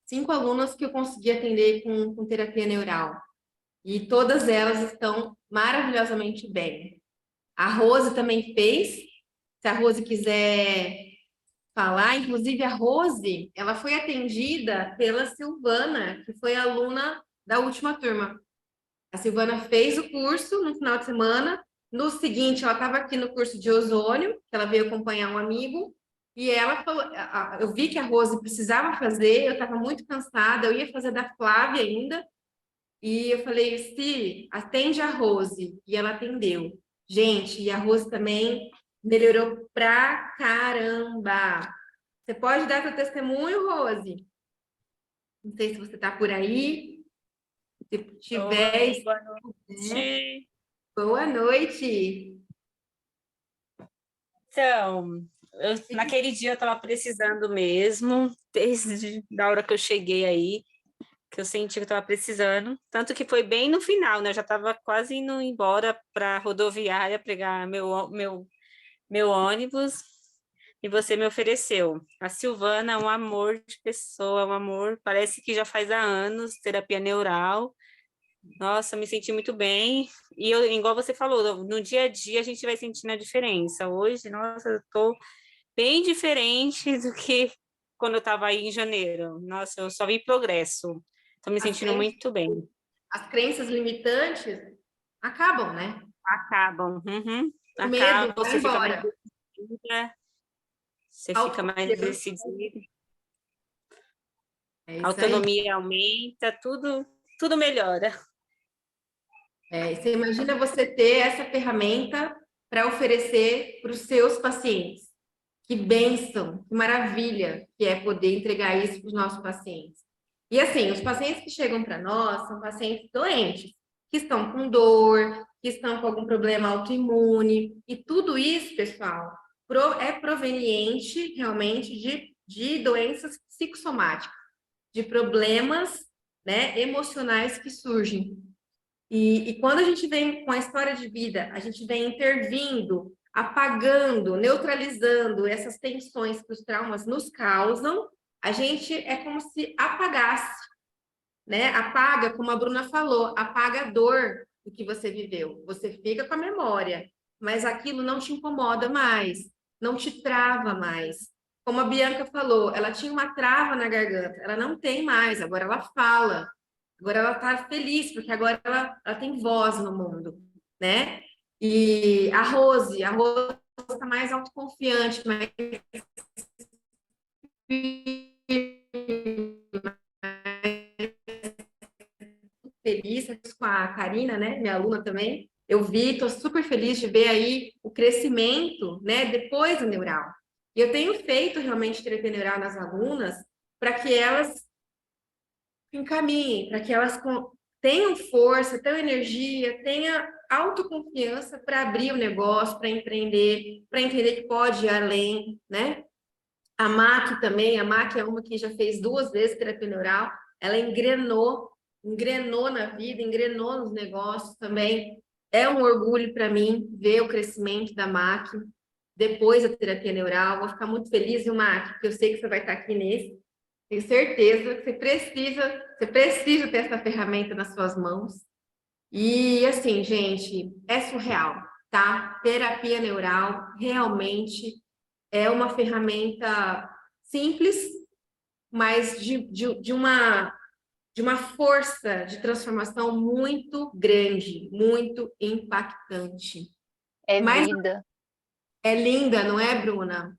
5 alunas que eu consegui atender com terapia neural. E todas elas estão maravilhosamente bem. A Rose também fez. Se a Rose quiser falar, inclusive a Rose, ela foi atendida pela Silvana, que foi aluna da última turma. A Silvana fez o curso no final de semana. No seguinte, ela estava aqui no curso de ozônio, que ela veio acompanhar um amigo, e ela falou, eu vi que a Rose precisava fazer, eu estava muito cansada, eu ia fazer da Flávia ainda, e eu falei, Se, atende a Rose, e ela atendeu. Gente, e a Rose também melhorou pra caramba. Você pode dar seu testemunho, Rose? Não sei se você está por aí. Se tiver, Oi, boa noite. boa noite. Então, naquele dia eu estava precisando mesmo, desde a hora que eu cheguei aí, que eu senti que eu estava precisando, tanto que foi bem no final, né? Eu já estava quase indo embora para a rodoviária pegar meu ônibus, e você me ofereceu. A Silvana é um amor de pessoa, um amor, parece que já faz há anos, terapia neural. Nossa, me senti muito bem. E eu, igual você falou, no dia a dia a gente vai sentindo a diferença. Hoje, nossa, eu tô bem diferente do que quando eu estava aí em janeiro. Nossa, eu só vi progresso. Estou me As sentindo crenças, muito bem. as crenças limitantes acabam, né? Acabam. Uhum. O medo Acabam, vai você fica mais embora. decidida, você fica mais Autoconfiança. decidida, É a isso aí. autonomia aumenta, tudo melhora. Você imagina você ter essa ferramenta para oferecer para os seus pacientes. Que bênção, que maravilha que é poder entregar isso para os nossos pacientes. E assim, os pacientes que chegam para nós são pacientes doentes, que estão com dor, que estão com algum problema autoimune, e tudo isso, pessoal, é proveniente realmente de doenças psicossomáticas, de problemas, né, emocionais que surgem. E quando a gente vem com a história de vida, a gente vem intervindo, apagando, neutralizando essas tensões que os traumas nos causam, a gente é como se apagasse, né? Apaga, como a Bruna falou, apaga a dor do que você viveu. Você fica com a memória, mas aquilo não te incomoda mais, não te trava mais. Como a Bianca falou, ela tinha uma trava na garganta, ela não tem mais, agora ela fala. Agora ela está feliz, porque agora ela tem voz no mundo, né? E a Rose está mais autoconfiante, mais feliz com a Karina, né? Minha aluna também. Eu vi, estou super feliz de ver aí o crescimento, né? Depois do neural. E eu tenho feito realmente terapia neural nas alunas para que elas encaminhem, para que elas tenham força, tenham energia, tenham autoconfiança para abrir o negócio, para entender que pode ir além, né? A MAC também, a MAC é uma que já fez 2 vezes terapia neural, ela engrenou na vida, engrenou nos negócios também. É um orgulho para mim ver o crescimento da MAC depois da terapia neural. Vou ficar muito feliz, viu, MAC? Porque eu sei que você vai estar aqui nesse. Tenho certeza que você precisa ter essa ferramenta nas suas mãos. E assim, gente, é surreal, tá? Terapia neural realmente é uma ferramenta simples, mas de uma força de transformação muito grande, muito impactante. É Mas vida. é linda, não é, Bruna?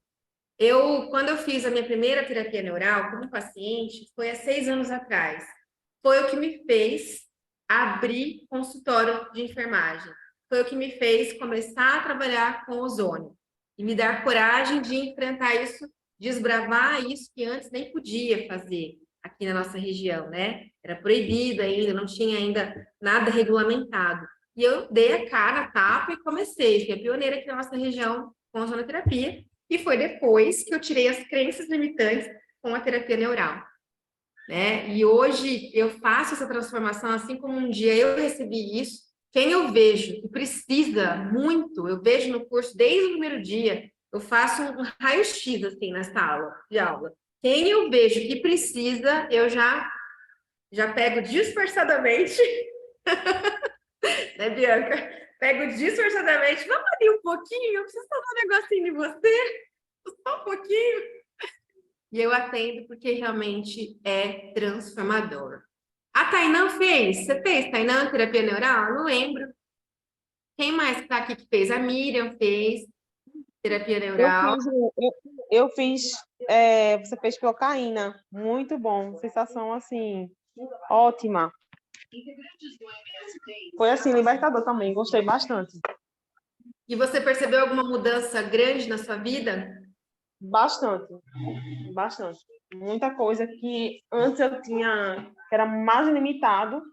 Quando eu fiz a minha primeira terapia neural como paciente, foi há 6 anos atrás. Foi o que me fez abrir consultório de enfermagem. Foi o que me fez começar a trabalhar com ozônio e me dar coragem de enfrentar isso, desbravar isso que antes nem podia fazer aqui na nossa região, né? Era proibido ainda, não tinha ainda nada regulamentado. E eu dei a cara, a tapa e comecei. Fui a pioneira aqui na nossa região com a ozonoterapia. E foi depois que eu tirei as crenças limitantes com a terapia neural, né? E hoje eu faço essa transformação, assim como um dia eu recebi isso. Quem eu vejo que precisa muito, eu vejo no curso desde o primeiro dia, eu faço um raio-x assim nessa aula de aula. Quem eu vejo que precisa, eu já pego disfarçadamente, né, Bianca? pego disfarçadamente, vamos ali um pouquinho, eu preciso falar um negocinho de você, só um pouquinho. E eu atendo porque realmente é transformador. A Tainã fez? Você fez, Tainã, terapia neural? Eu não lembro. Quem mais que tá aqui que fez? A Miriam fez terapia Eu neural. fiz, eu fiz, você fez clocaína, muito bom, sensação assim, ótima. Foi assim, libertador também, gostei bastante. E você percebeu alguma mudança grande na sua vida? Bastante, bastante. Muita coisa que antes eu tinha, que era mais limitado,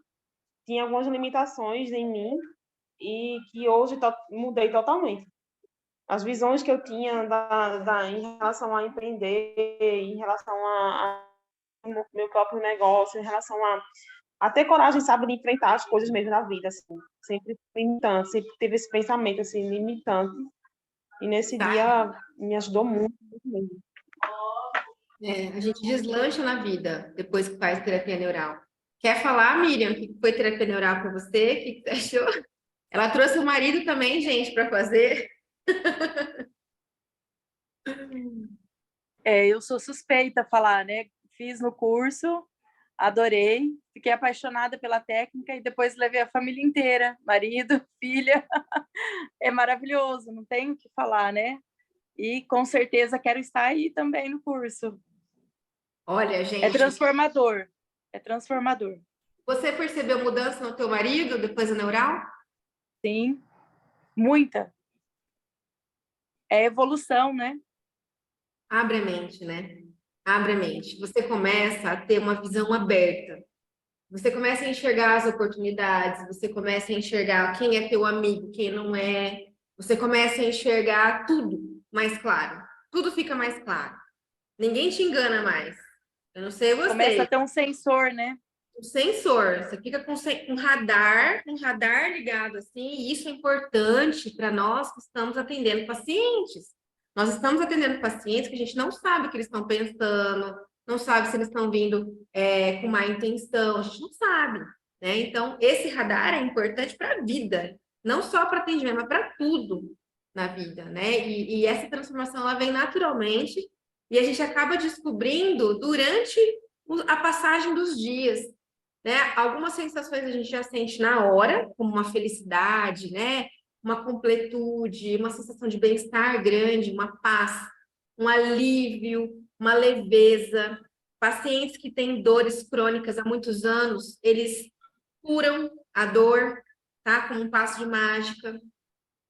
tinha algumas limitações em mim e que hoje mudei totalmente. As visões que eu tinha em relação a empreender, em relação a meu próprio negócio, em relação a ter coragem, sabe, de enfrentar as coisas mesmo na vida, assim, sempre limitante, sempre teve esse pensamento, assim, limitante, e nesse Tá. dia me ajudou muito, muito mesmo. A gente deslancha na vida depois que faz terapia neural. Quer falar, Miriam, o que foi terapia neural para você? O que você achou? Ela trouxe o marido também, gente, para fazer. Eu sou suspeita a falar, né? Fiz no curso, adorei, fiquei apaixonada pela técnica e depois levei a família inteira, marido, filha. É maravilhoso, não tem o que falar, né? E com certeza quero estar aí também no curso. Olha, gente. É transformador. É transformador. Você percebeu mudança no teu marido depois da neural? Sim, muita. É evolução, né? Abre a mente, né? Abre a mente. Você começa a ter uma visão aberta. Você começa a enxergar as oportunidades, você começa a enxergar quem é teu amigo, quem não é. Você começa a enxergar tudo mais claro. Tudo fica mais claro. Ninguém te engana mais. Eu não sei você. Começa a ter um sensor, né? Um sensor. Você fica com um radar ligado assim, e isso é importante para nós que estamos atendendo pacientes. Nós estamos atendendo pacientes que a gente não sabe o que eles estão pensando, não sabe se eles estão vindo com má intenção, a gente não sabe, né? Então, esse radar é importante para a vida, não só para atendimento, mas para tudo na vida, né? E essa transformação ela vem naturalmente e a gente acaba descobrindo durante a passagem dos dias, né? Algumas sensações a gente já sente na hora, como uma felicidade, né? Uma completude, uma sensação de bem-estar grande, uma paz, um alívio, uma leveza. Pacientes que têm dores crônicas há muitos anos, eles curam a dor, tá? Com um passo de mágica.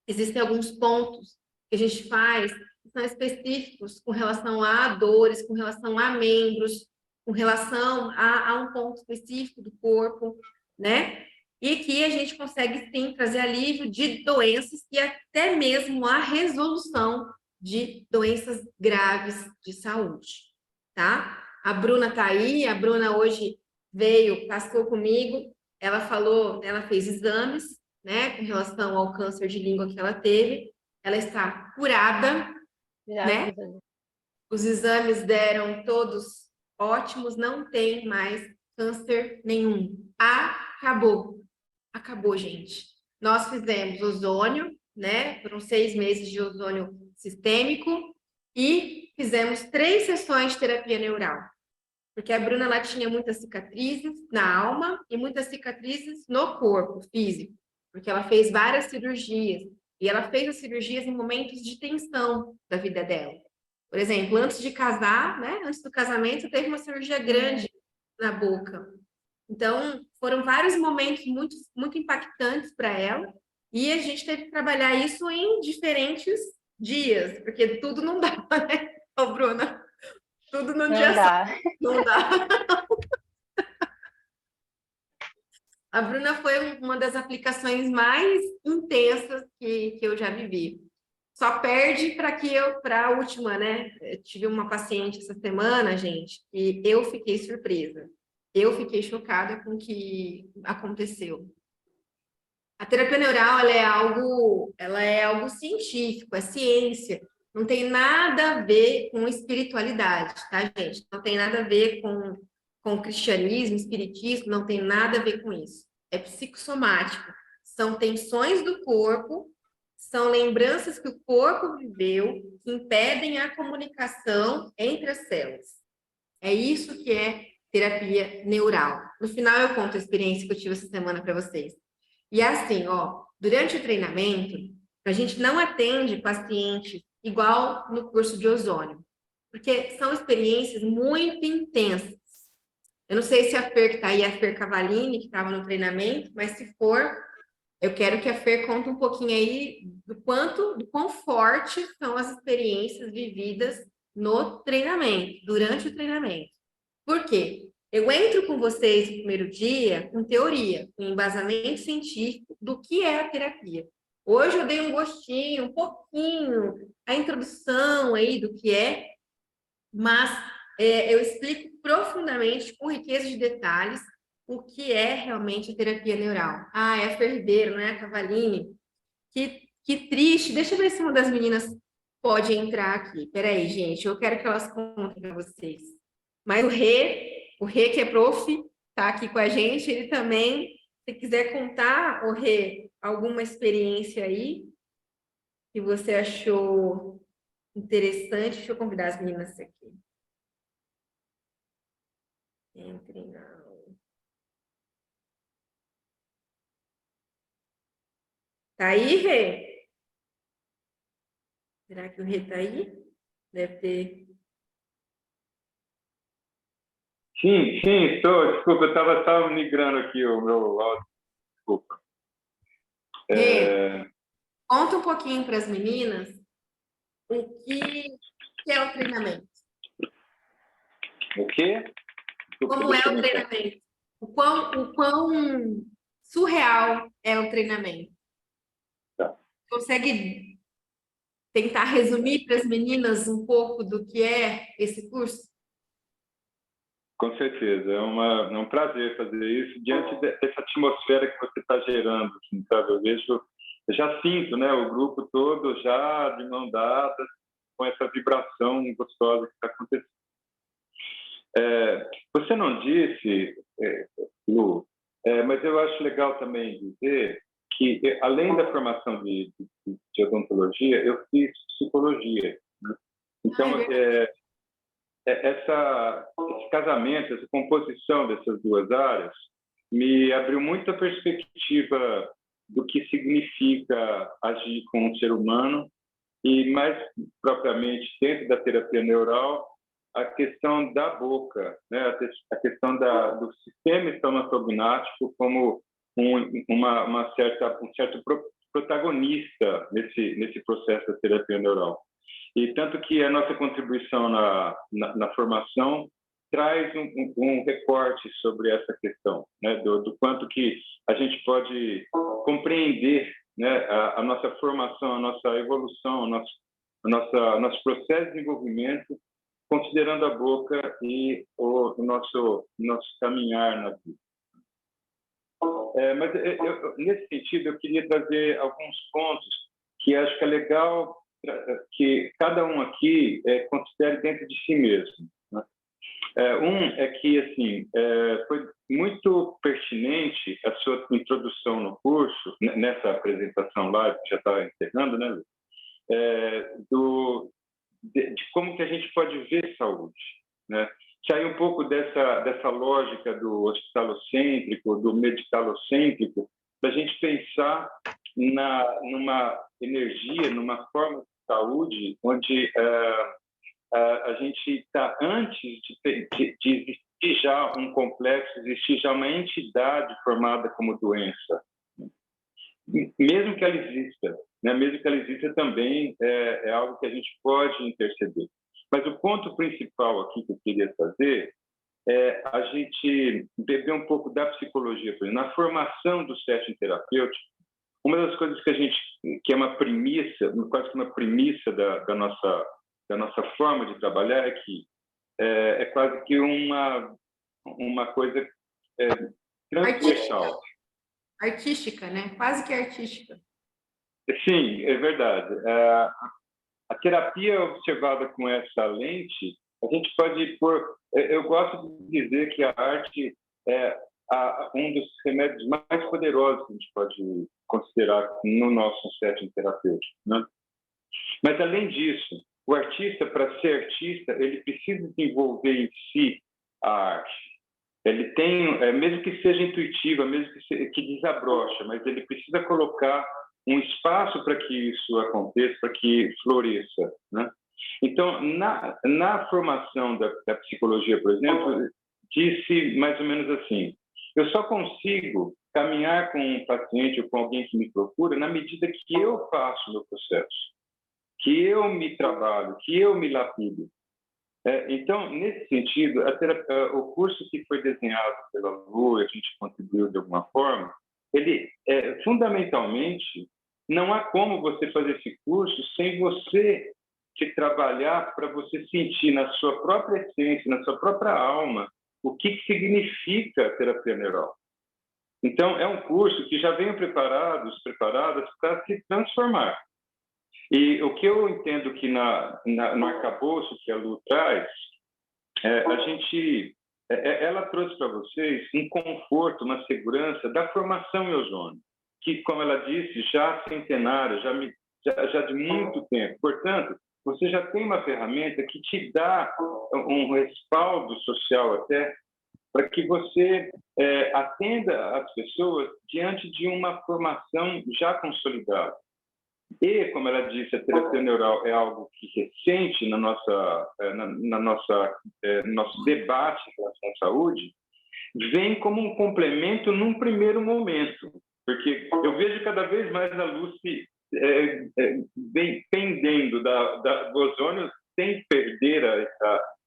Existem alguns pontos que a gente faz que são específicos com relação a dores, com relação a membros, com relação a um ponto específico do corpo, né? E que a gente consegue, sim, trazer alívio de doenças e até mesmo a resolução de doenças graves de saúde, tá? A Bruna tá aí, a Bruna hoje veio, passou comigo, ela falou, ela fez exames, né, com relação ao câncer de língua que ela teve, ela está curada, né? Os exames deram todos ótimos, não tem mais câncer nenhum. Acabou. Acabou, gente. Nós fizemos ozônio, né? Foram 6 meses de ozônio sistêmico e fizemos 3 sessões de terapia neural. Porque a Bruna, ela tinha muitas cicatrizes na alma e muitas cicatrizes no corpo físico. Porque ela fez várias cirurgias. E ela fez as cirurgias em momentos de tensão da vida dela. Por exemplo, antes de casar, né? Antes do casamento, teve uma cirurgia grande na boca. Então, foram vários momentos muito, muito impactantes para ela. E a gente teve que trabalhar isso em diferentes dias, porque tudo não dá, né, ô, Bruna? Tudo num dia dá. só. Não dá. A Bruna foi uma das aplicações mais intensas que eu já vivi. Só perde para a última, né? Eu tive uma paciente essa semana, gente, e eu fiquei surpresa. Eu fiquei chocada com o que aconteceu. A terapia neural, ela é algo científico, é ciência. Não tem nada a ver com espiritualidade, tá, gente? Não tem nada a ver com cristianismo, espiritismo, não tem nada a ver com isso. É psicossomático. São tensões do corpo, são lembranças que o corpo viveu, que impedem a comunicação entre as células. É isso que é terapia neural. No final, eu conto a experiência que eu tive essa semana para vocês. E é assim, ó, durante o treinamento, a gente não atende paciente igual no curso de ozônio, porque são experiências muito intensas. Eu não sei se a Fer que está aí, a Fer Cavalini, que estava no treinamento, mas se for, eu quero que a Fer conte um pouquinho aí do quão forte são as experiências vividas no treinamento, durante o treinamento. Por quê? Eu entro com vocês no primeiro dia com teoria, com embasamento científico do que é a terapia. Hoje eu dei um gostinho, um pouquinho, a introdução aí do que é, mas eu explico profundamente, com riqueza de detalhes, o que é realmente a terapia neural. Ah, é a Fer Ribeiro, não é a Cavalini? Que triste. Deixa eu ver se uma das meninas pode entrar aqui. Peraí, gente, eu quero que elas contem para vocês. Mas o Rê, que é prof, está aqui com a gente, ele também, se quiser contar, o Rê, alguma experiência aí que você achou interessante, deixa eu convidar as meninas aqui. Entrem na... Tá aí, Rê? Será que o Rê tá aí? Deve ter. Sim, estou. Desculpa, eu estava só migrando aqui o meu áudio. Desculpa. Rê, conta um pouquinho para as meninas o que é o treinamento. O quê? Desculpa, Como é deixa eu o me- treinamento? O quão surreal é o treinamento? Tá. Consegue tentar resumir para as meninas um pouco do que é esse curso? Com certeza, é um prazer fazer isso diante dessa atmosfera que você está gerando, assim, sabe? Eu já sinto, né, o grupo todo já de mão dada com essa vibração gostosa que está acontecendo. Você não disse, Lu, mas eu acho legal também dizer que, além da formação de odontologia, eu fiz psicologia, né? Então, esse casamento, essa composição dessas duas áreas me abriu muita perspectiva do que significa agir com um ser humano e, mais propriamente, dentro da terapia neural, a questão da boca, né? A questão do sistema estomatognático como um certo protagonista nesse processo da terapia neural. E tanto que a nossa contribuição na formação traz um recorte sobre essa questão, né? Do quanto que a gente pode compreender, né, a nossa formação, a nossa evolução, o nosso processo de desenvolvimento, considerando a boca e o nosso caminhar na vida. Mas nesse sentido, eu queria trazer alguns pontos que acho que é legal que cada um aqui considere dentro de si mesmo, né? Um é que, assim, foi muito pertinente a sua introdução no curso, nessa apresentação lá, que já está encerrando, né, Lu? De como que a gente pode ver saúde, né? Sair um pouco dessa lógica do hospitalocêntrico, do medicalocêntrico, da gente pensar numa energia, numa forma de saúde onde a gente está, antes de existir já um complexo, existir já uma entidade formada como doença, mesmo que ela exista, né? Mesmo que ela exista também é algo que a gente pode interceder. Mas o ponto principal aqui que eu queria fazer é a gente beber um pouco da psicologia. Na formação do setting terapêutico, uma das coisas que é uma premissa, quase que uma premissa da nossa forma de trabalhar é que é quase que uma coisa transversal. Artística, né? Quase que artística. Sim, é verdade. A terapia observada com essa lente, a gente pode pôr... Eu gosto de dizer que a arte um dos remédios mais poderosos que a gente pode considerar no nosso setting terapêutico, né? Mas, além disso, o artista, para ser artista, ele precisa desenvolver em si a arte. Ele tem, mesmo que seja intuitiva, mesmo que desabrocha, mas ele precisa colocar um espaço para que isso aconteça, para que floresça, né? Então, na formação da psicologia, por exemplo, disse mais ou menos assim: eu só consigo caminhar com um paciente ou com alguém que me procura na medida que eu faço o meu processo, que eu me trabalho, que eu me lapido. Então, nesse sentido, o curso que foi desenhado pela Lu, a gente contribuiu de alguma forma, ele, fundamentalmente, não há como você fazer esse curso sem você se trabalhar para você sentir na sua própria essência, na sua própria alma, o que significa a terapia neural. Então, é um curso que já vem preparadas para se transformar. E o que eu entendo que no arcabouço que a Lu traz, ela trouxe para vocês um conforto, uma segurança da formação em ozônio, que, como ela disse, já centenária, já de muito tempo. Portanto, você já tem uma ferramenta que te dá um respaldo social até para que você atenda as pessoas diante de uma formação já consolidada. E, como ela disse, a terapia neural é algo que recente no nosso debate em relação à saúde, vem como um complemento num primeiro momento, porque eu vejo cada vez mais a luz vem pendendo do ozônio, sem perder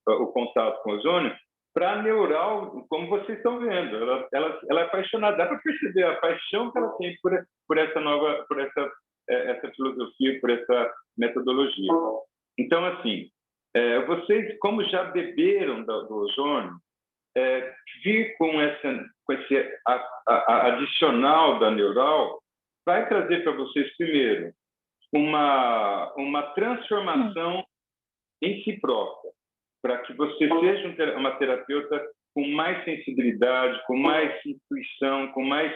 o contato com o ozônio, para a neural, como vocês estão vendo. Ela é apaixonada, dá para perceber a paixão que ela tem por essa filosofia, por essa metodologia. Então, assim, vocês, como já beberam do ozônio, vir com esse adicional da neural vai trazer para vocês, primeiro, uma transformação em si própria, para que você seja uma terapeuta com mais sensibilidade, com mais intuição, com mais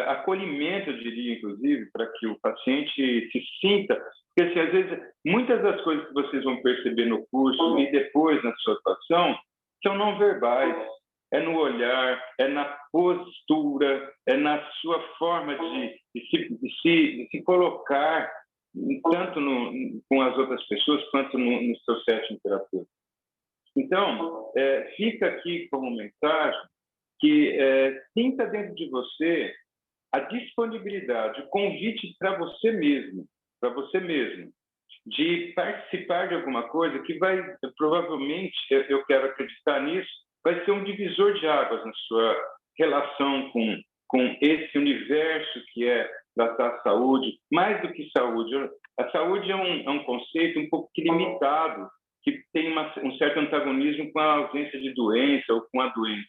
acolhimento, eu diria, inclusive, para que o paciente se sinta. Porque, assim, às vezes, muitas das coisas que vocês vão perceber no curso e depois na sua atuação são não verbais. É no olhar, é na postura, é na sua forma de se colocar, tanto com as outras pessoas quanto no seu setting terapêutico. Então, fica aqui como mensagem que sinta dentro de você a disponibilidade, o convite para você mesmo, de participar de alguma coisa que vai, provavelmente, eu quero acreditar nisso, vai ser um divisor de águas na sua relação com esse universo que é tratar a saúde, mais do que saúde. A saúde é um conceito um pouco limitado, que tem um certo antagonismo com a ausência de doença ou com a doença.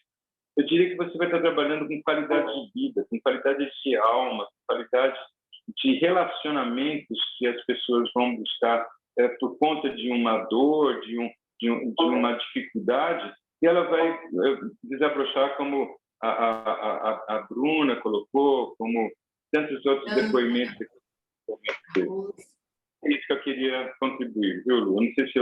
Eu diria que você vai estar trabalhando com qualidade de vida, com qualidade de alma, com qualidade de relacionamentos que as pessoas vão buscar por conta de uma dor, de uma dificuldade, e ela vai desabrochar como a Bruna colocou, como tantos outros depoimentos. É isso que eu queria contribuir, viu, Lu? Não sei se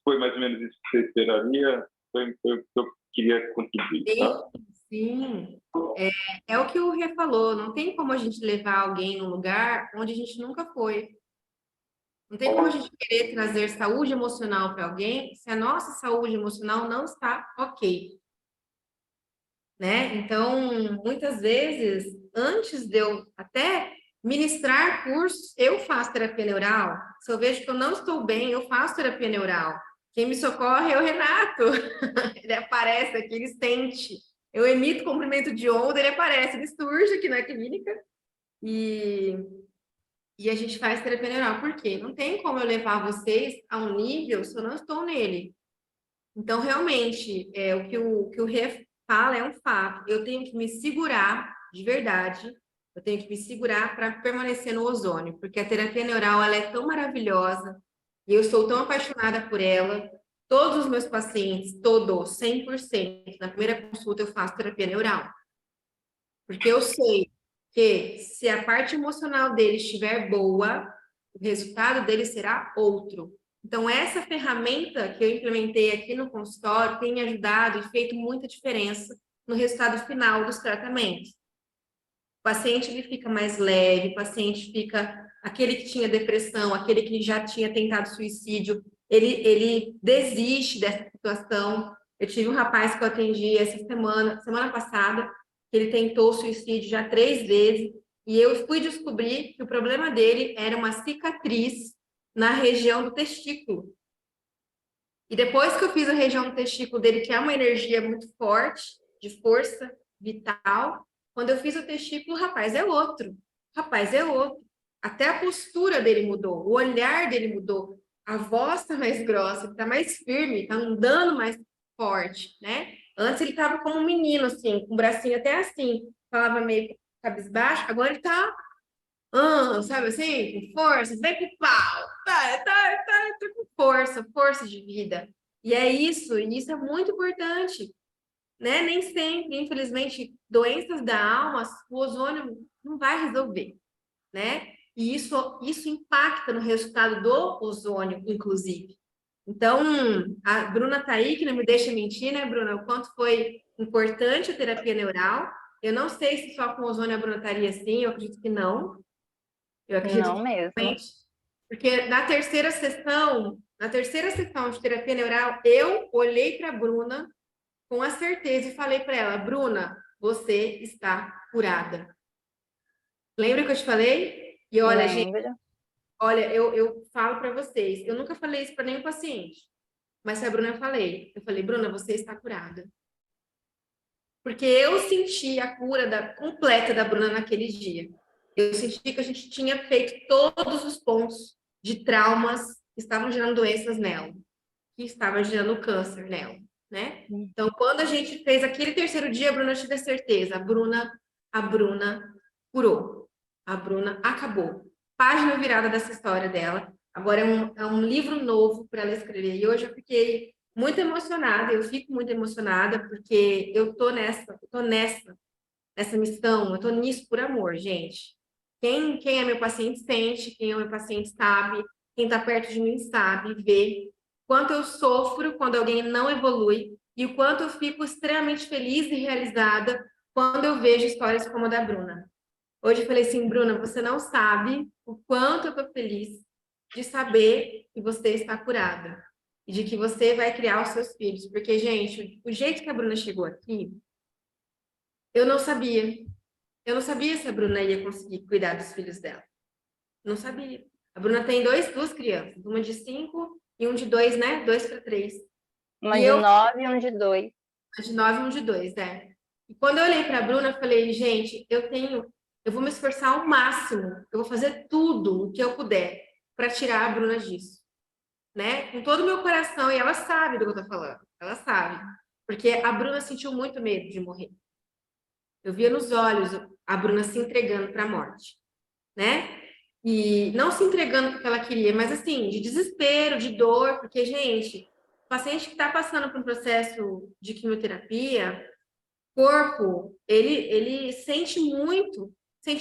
foi mais ou menos isso que você esperaria, foi o que eu queria contribuir, tá? Sim. É o que o Rê falou, não tem como a gente levar alguém num lugar onde a gente nunca foi. Não tem como a gente querer trazer saúde emocional para alguém se a nossa saúde emocional não está ok, né? Então, muitas vezes, antes de eu até ministrar cursos, eu faço terapia neural. Se eu vejo que eu não estou bem, eu faço terapia neural. Quem me socorre é o Renato. Ele aparece aqui, ele sente. Eu emito comprimento de onda, ele aparece, ele surge aqui na clínica e a gente faz terapia neural. Por quê? Não tem como eu levar vocês a um nível se eu não estou nele. Então, realmente, o que o Rê fala é um fato. Eu tenho que me segurar, de verdade, eu tenho que me segurar para permanecer no ozônio, porque a terapia neural ela é tão maravilhosa e eu sou tão apaixonada por ela. Todos os meus pacientes, todos, 100%, na primeira consulta eu faço terapia neural. Porque eu sei que se a parte emocional dele estiver boa, o resultado dele será outro. Então, essa ferramenta que eu implementei aqui no consultório tem me ajudado e feito muita diferença no resultado final dos tratamentos. O paciente ele fica mais leve, o paciente fica... Aquele que tinha depressão, aquele que já tinha tentado suicídio, ele desiste dessa situação. Eu tive um rapaz que eu atendi essa semana passada, que ele tentou suicídio já 3 vezes, e eu fui descobrir que o problema dele era uma cicatriz na região do testículo. E depois que eu fiz a região do testículo dele, que é uma energia muito forte, de força vital, quando eu fiz o testículo, o rapaz é outro. O rapaz é outro. Até a postura dele mudou, o olhar dele mudou, a voz está mais grossa, está mais firme, está andando mais forte, né? Antes ele estava como um menino, assim, com o bracinho até assim, falava meio cabisbaixo, agora ele está, sabe assim, com força, vem com pau, tá com força de vida. E isso é muito importante, né? Nem sempre, infelizmente, doenças da alma, o ozônio não vai resolver, né? E isso impacta no resultado do ozônio, inclusive. Então, a Bruna está aí, que não me deixa mentir, né, Bruna? O quanto foi importante a terapia neural. Eu não sei se só com ozônio a Bruna estaria assim, eu acredito que não. Eu acredito Não que mesmo. realmente... Porque na terceira sessão de terapia neural, eu olhei para a Bruna com a certeza e falei para ela, Bruna, você está curada. Lembra que eu te falei? E olha, gente, Lembro. olha, eu falo para vocês, eu nunca falei isso para nenhum paciente, mas se a Bruna eu falei, Bruna, você está curada. Porque eu senti a cura completa da Bruna naquele dia. Eu senti que a gente tinha feito todos os pontos de traumas que estavam gerando doenças nela, que estavam gerando câncer nela, né? Então, quando a gente fez aquele terceiro dia, a Bruna tive a certeza, a Bruna curou. A Bruna acabou. Página virada dessa história dela. Agora é um livro novo para ela escrever. E hoje eu fiquei muito emocionada, eu fico muito emocionada, porque eu tô nessa missão, eu tô nisso por amor, gente. Quem é meu paciente sente, quem é meu paciente sabe, quem está perto de mim sabe, vê quanto eu sofro quando alguém não evolui e o quanto eu fico extremamente feliz e realizada quando eu vejo histórias como a da Bruna. Hoje eu falei assim, Bruna, você não sabe o quanto eu estou feliz de saber que você está curada e de que você vai criar os seus filhos. Porque, gente, o jeito que a Bruna chegou aqui, eu não sabia. Eu não sabia se a Bruna ia conseguir cuidar dos filhos dela. Não sabia. A Bruna tem duas crianças, uma de 5 e um de 2, né? 2 para 3. Uma E de eu, 9 e um de 2. uma de 9 e um de 2, né? E quando eu olhei para a Bruna, eu falei, gente, eu vou me esforçar ao máximo, eu vou fazer tudo o que eu puder para tirar a Bruna disso, né? Com todo o meu coração, e ela sabe do que eu tô falando, ela sabe. Porque a Bruna sentiu muito medo de morrer. Eu via nos olhos a Bruna se entregando para a morte, né? E não se entregando porque ela queria, mas assim, de desespero, de dor, porque, gente, o paciente que está passando por um processo de quimioterapia, o corpo, ele sente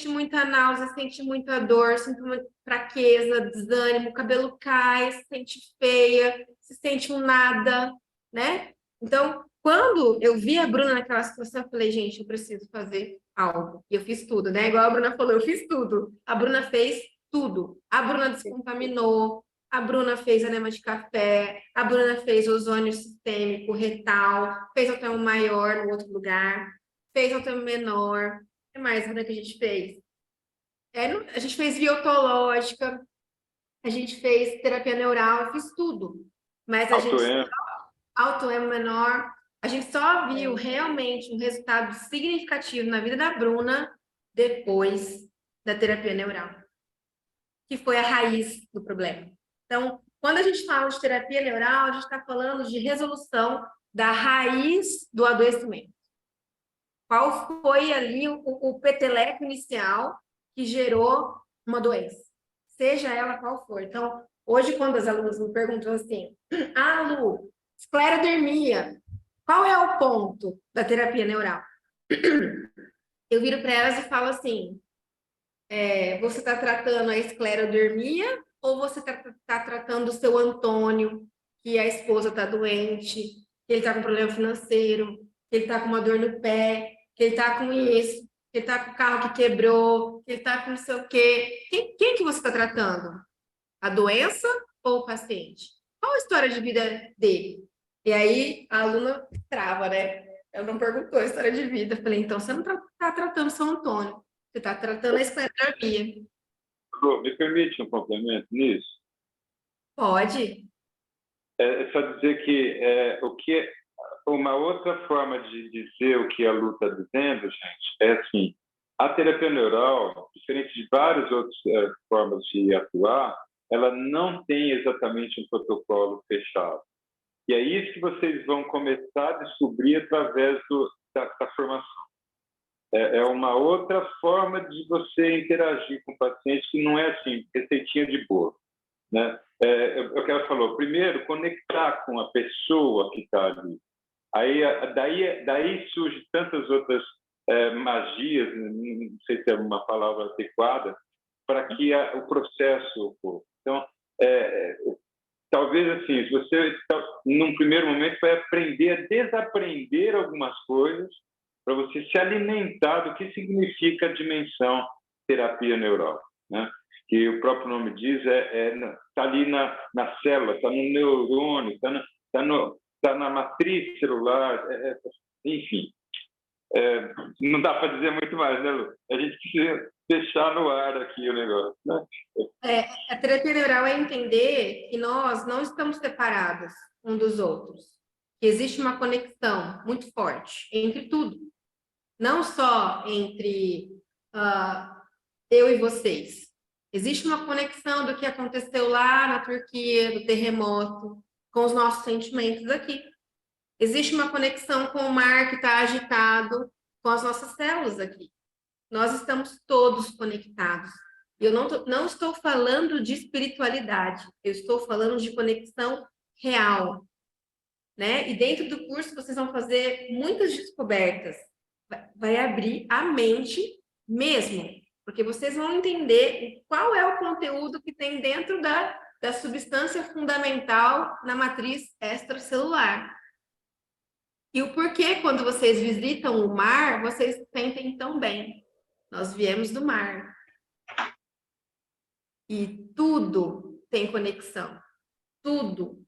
muita náusea, sente muita dor, sente muita fraqueza, desânimo, o cabelo cai, se sente feia, se sente um nada, né? Então, quando eu vi a Bruna naquela situação, eu falei, gente, eu preciso fazer algo. E eu fiz tudo, né? Igual a Bruna falou, eu fiz tudo. A Bruna fez tudo. A Bruna descontaminou, a Bruna fez enema de café, a Bruna fez ozônio sistêmico, retal, fez até um maior no outro lugar, fez até um menor. O que mais, Bruna, que a gente fez? A gente fez biotológica, a gente fez terapia neural, fiz tudo. Mas a gente autoemo menor, a gente só viu realmente um resultado significativo na vida da Bruna depois da terapia neural, que foi a raiz do problema. Então, quando a gente fala de terapia neural, a gente está falando de resolução da raiz do adoecimento. Qual foi ali o peteleco inicial que gerou uma doença, seja ela qual for. Então, hoje, quando as alunas me perguntam assim, Lu, Esclerodermia. Qual é o ponto da terapia neural? Eu viro para elas e falo assim, você está tratando a esclerodermia ou você está tratando o seu Antônio, que a esposa está doente, que ele está com problema financeiro, que ele está com uma dor no pé, que ele está com isso, que ele está com o carro que quebrou, que ele está com não sei o quê. Quem que você está tratando? A doença ou o paciente? Qual a história de vida dele? E aí a aluna trava, né? Ela não perguntou a história de vida. Eu falei, então você não está tratando São Antônio, você está tratando a esclerodermia. Lu, me permite um complemento nisso? Pode. É só dizer que uma outra forma de dizer o que a Lu está dizendo, gente, é assim, a terapia neural, diferente de várias outras formas de atuar, ela não tem exatamente um protocolo fechado. E é isso que vocês vão começar a descobrir através da formação. É uma outra forma de você interagir com o paciente que não é assim, receitinha de bolo, né? Eu quero falar, primeiro, conectar com a pessoa que está ali. Daí surgem tantas outras magias, não sei se é uma palavra adequada, para que o processo ocorra. Então, talvez assim, se você, num primeiro momento, vai aprender a desaprender algumas coisas para você se alimentar do que significa a dimensão terapia neural, né? Que o próprio nome diz, está ali na célula, está no neurônio, está na matriz celular, enfim. Não dá para dizer muito mais, né, Lu? A gente precisa deixar no ar aqui o negócio, né? A terapia neural é entender que nós não estamos separados um dos outros, que existe uma conexão muito forte entre tudo, não só entre eu e vocês. Existe uma conexão do que aconteceu lá na Turquia, do terremoto, com os nossos sentimentos aqui. Existe uma conexão com o mar que está agitado, com as nossas células aqui. Nós estamos todos conectados. Eu não estou falando de espiritualidade, eu estou falando de conexão real, né? E dentro do curso vocês vão fazer muitas descobertas. Vai abrir a mente mesmo, porque vocês vão entender qual é o conteúdo que tem dentro da substância fundamental na matriz extracelular. E o porquê, quando vocês visitam o mar, vocês sentem tão bem. Nós viemos do mar. E tudo tem conexão. Tudo,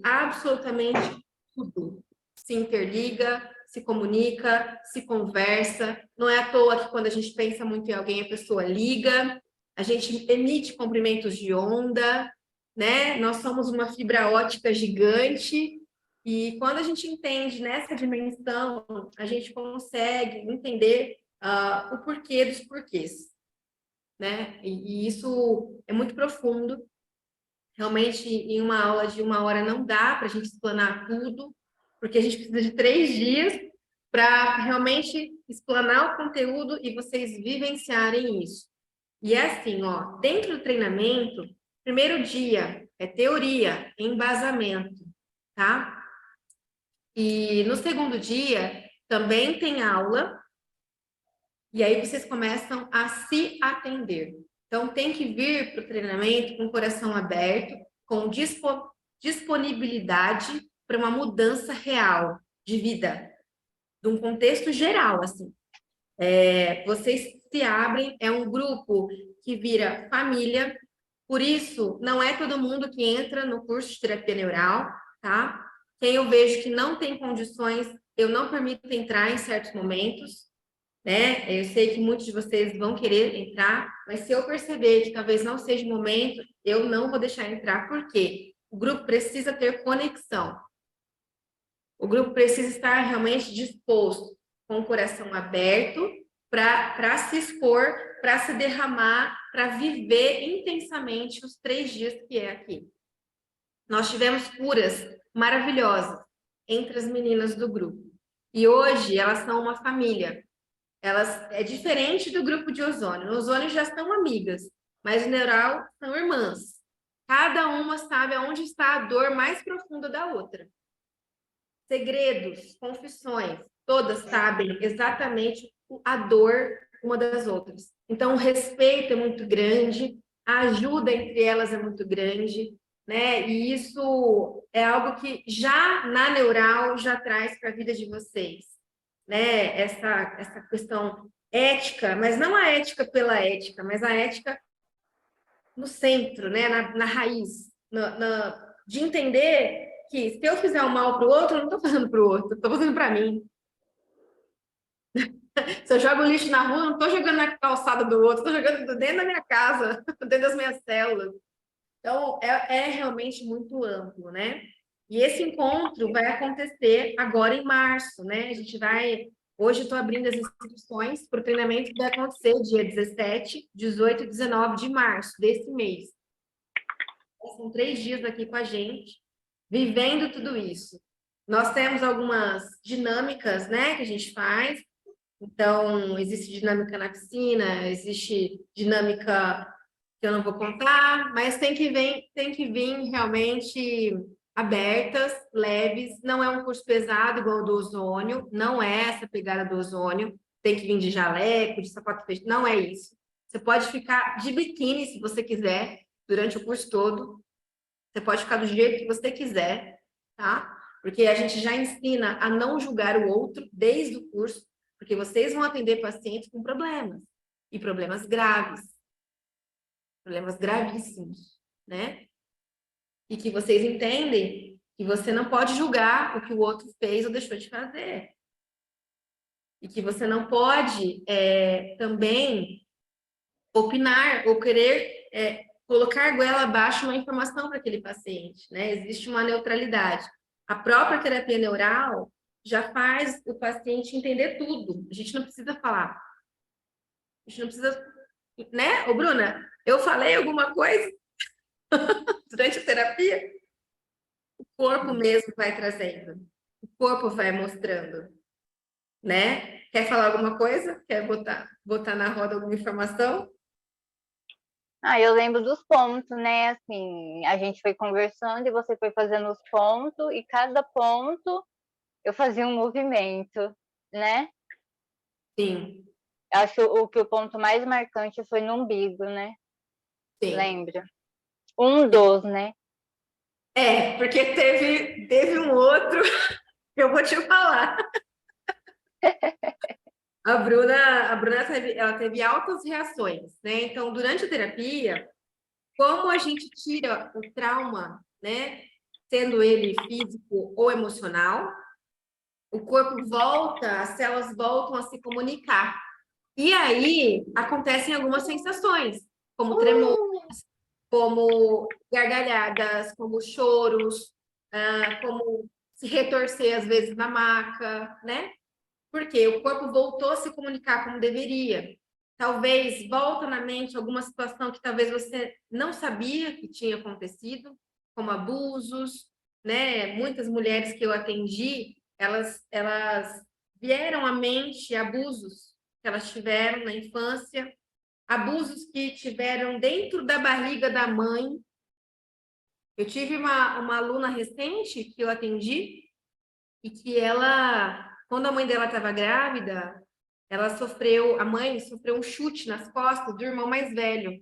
absolutamente tudo. Se interliga, se comunica, se conversa. Não é à toa que quando a gente pensa muito em alguém, a pessoa liga. A gente emite comprimentos de onda, né? Nós somos uma fibra ótica gigante. E quando a gente entende nessa dimensão, a gente consegue entender o porquê dos porquês, né? E isso é muito profundo. Realmente, em uma aula de 1 hora não dá para a gente explanar tudo, porque a gente precisa de 3 dias para realmente explanar o conteúdo e vocês vivenciarem isso. E é assim, ó, dentro do treinamento, primeiro dia é teoria, embasamento, tá? E no segundo dia também tem aula, e aí vocês começam a se atender. Então, tem que vir para o treinamento com o coração aberto, com disponibilidade para uma mudança real de vida, de um contexto geral, assim. Vocês se abrem, é um grupo que vira família, por isso, não é todo mundo que entra no curso de terapia neural, tá? Quem eu vejo que não tem condições, eu não permito entrar em certos momentos, né? Eu sei que muitos de vocês vão querer entrar, mas se eu perceber que talvez não seja o momento, eu não vou deixar entrar, porque o grupo precisa ter conexão. O grupo precisa estar realmente disposto, com o coração aberto, para se expor, para se derramar, para viver intensamente os 3 dias que é aqui. Nós tivemos curas maravilhosas entre as meninas do grupo. E hoje elas são uma família. É diferente do grupo de ozônio. No ozônio já são amigas, mas no neural são irmãs. Cada uma sabe aonde está a dor mais profunda da outra. segredos, confissões, todas sabem exatamente a dor uma das outras. Então, o respeito é muito grande, a ajuda entre elas é muito grande, né? E isso é algo que já na Neural já traz para a vida de vocês, né? Essa questão ética, mas não a ética pela ética, mas a ética no centro, né? Na raiz, de entender que se eu fizer um mal para o outro, eu não estou fazendo para o outro, estou fazendo para mim. Se eu jogo lixo na rua, eu não estou jogando na calçada do outro, estou jogando dentro da minha casa, dentro das minhas células. Então, é realmente muito amplo, né? E esse encontro vai acontecer agora em março, né? A gente vai... Hoje estou abrindo as inscrições para o treinamento que vai acontecer dia 17, 18 e 19 de março desse mês. São 3 dias aqui com a gente, vivendo tudo isso. Nós temos algumas dinâmicas, né, que a gente faz. Então, existe dinâmica na piscina, existe dinâmica que eu não vou contar, mas tem que vir realmente abertas, leves. Não é um curso pesado igual o do ozônio, não é essa pegada do ozônio. Tem que vir de jaleco, de sapato fechado, não é isso. Você pode ficar de biquíni se você quiser, durante o curso todo. Você pode ficar do jeito que você quiser, tá? Porque a gente já ensina a não julgar o outro desde o curso, porque vocês vão atender pacientes com problemas, e problemas graves, problemas gravíssimos, né? E que vocês entendem que você não pode julgar o que o outro fez ou deixou de fazer. E que você não pode também opinar ou querer colocar a goela abaixo uma informação para aquele paciente, né? Existe uma neutralidade. A própria terapia neural já faz o paciente entender tudo. A gente não precisa falar. A gente não precisa... Né? Ô, Bruna, eu falei alguma coisa durante a terapia? O corpo mesmo vai trazendo. O corpo vai mostrando, né? Quer falar alguma coisa? Quer botar na roda alguma informação? Eu lembro dos pontos, né? Assim, a gente foi conversando e você foi fazendo os pontos, e cada ponto eu fazia um movimento, né? Sim. Acho que o ponto mais marcante foi no umbigo, né? Sim. Lembra? Um dos, né? Porque teve um outro que eu vou te falar. A Bruna ela teve altas reações, né? Então, durante a terapia, como a gente tira o trauma, né? Sendo ele físico ou emocional, o corpo volta, as células voltam a se comunicar. E aí, acontecem algumas sensações, como tremores, como gargalhadas, como choros, como se retorcer, às vezes, na maca, né? Porque o corpo voltou a se comunicar como deveria. Talvez volta na mente alguma situação que talvez você não sabia que tinha acontecido, como abusos, né? Muitas mulheres que eu atendi, elas vieram à mente abusos que elas tiveram na infância, abusos que tiveram dentro da barriga da mãe. Eu tive uma aluna recente que eu atendi e que ela, quando a mãe dela estava grávida, a mãe sofreu um chute nas costas do irmão mais velho.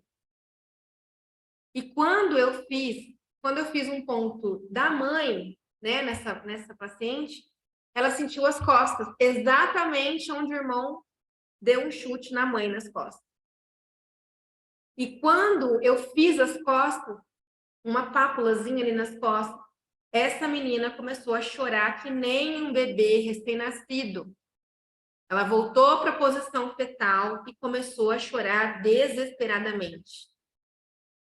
E quando eu fiz um ponto da mãe, né, nessa paciente, ela sentiu as costas, exatamente onde o irmão deu um chute na mãe nas costas. E quando eu fiz as costas, uma pápulazinha ali nas costas, essa menina começou a chorar que nem um bebê recém-nascido. Ela voltou para a posição fetal e começou a chorar desesperadamente.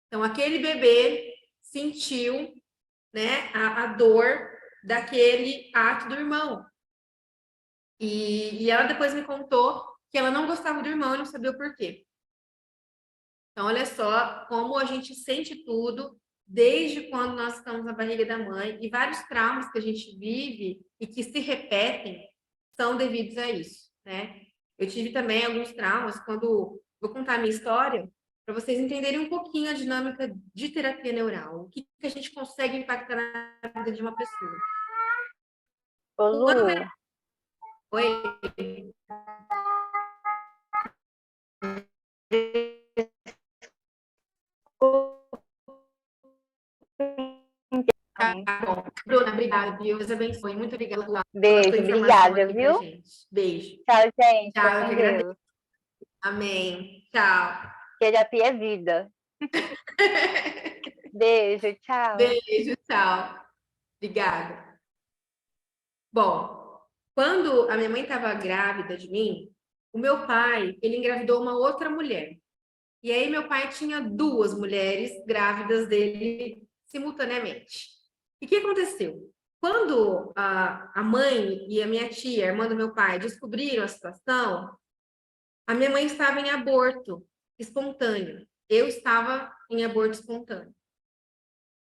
Então, aquele bebê sentiu, né, a dor daquele ato do irmão. E ela depois me contou que ela não gostava do irmão e não sabia o porquê. Então, olha só como a gente sente tudo desde quando nós estamos na barriga da mãe, e vários traumas que a gente vive e que se repetem são devidos a isso, né? Eu tive também alguns traumas, quando vou contar a minha história, para vocês entenderem um pouquinho a dinâmica de terapia neural, o que a gente consegue impactar na vida de uma pessoa. Ô, Lu, Oi. Tá bom. Bruna, obrigada, viu? Deus abençoe. Muito obrigada pela tua beijo, informação obrigada, aqui pra viu? gente. Beijo. Tchau, gente. Tchau, Fica eu com que agradeço. Deus. Amém. Tchau. Terapia é vida. Beijo, tchau. Beijo, tchau. Obrigada. Bom, quando a minha mãe estava grávida de mim, o meu pai, ele engravidou uma outra mulher. E aí meu pai tinha duas mulheres grávidas dele simultaneamente. E o que aconteceu? Quando a mãe e a minha tia, a irmã do meu pai, descobriram a situação, a minha mãe estava em aborto espontâneo. Eu estava em aborto espontâneo.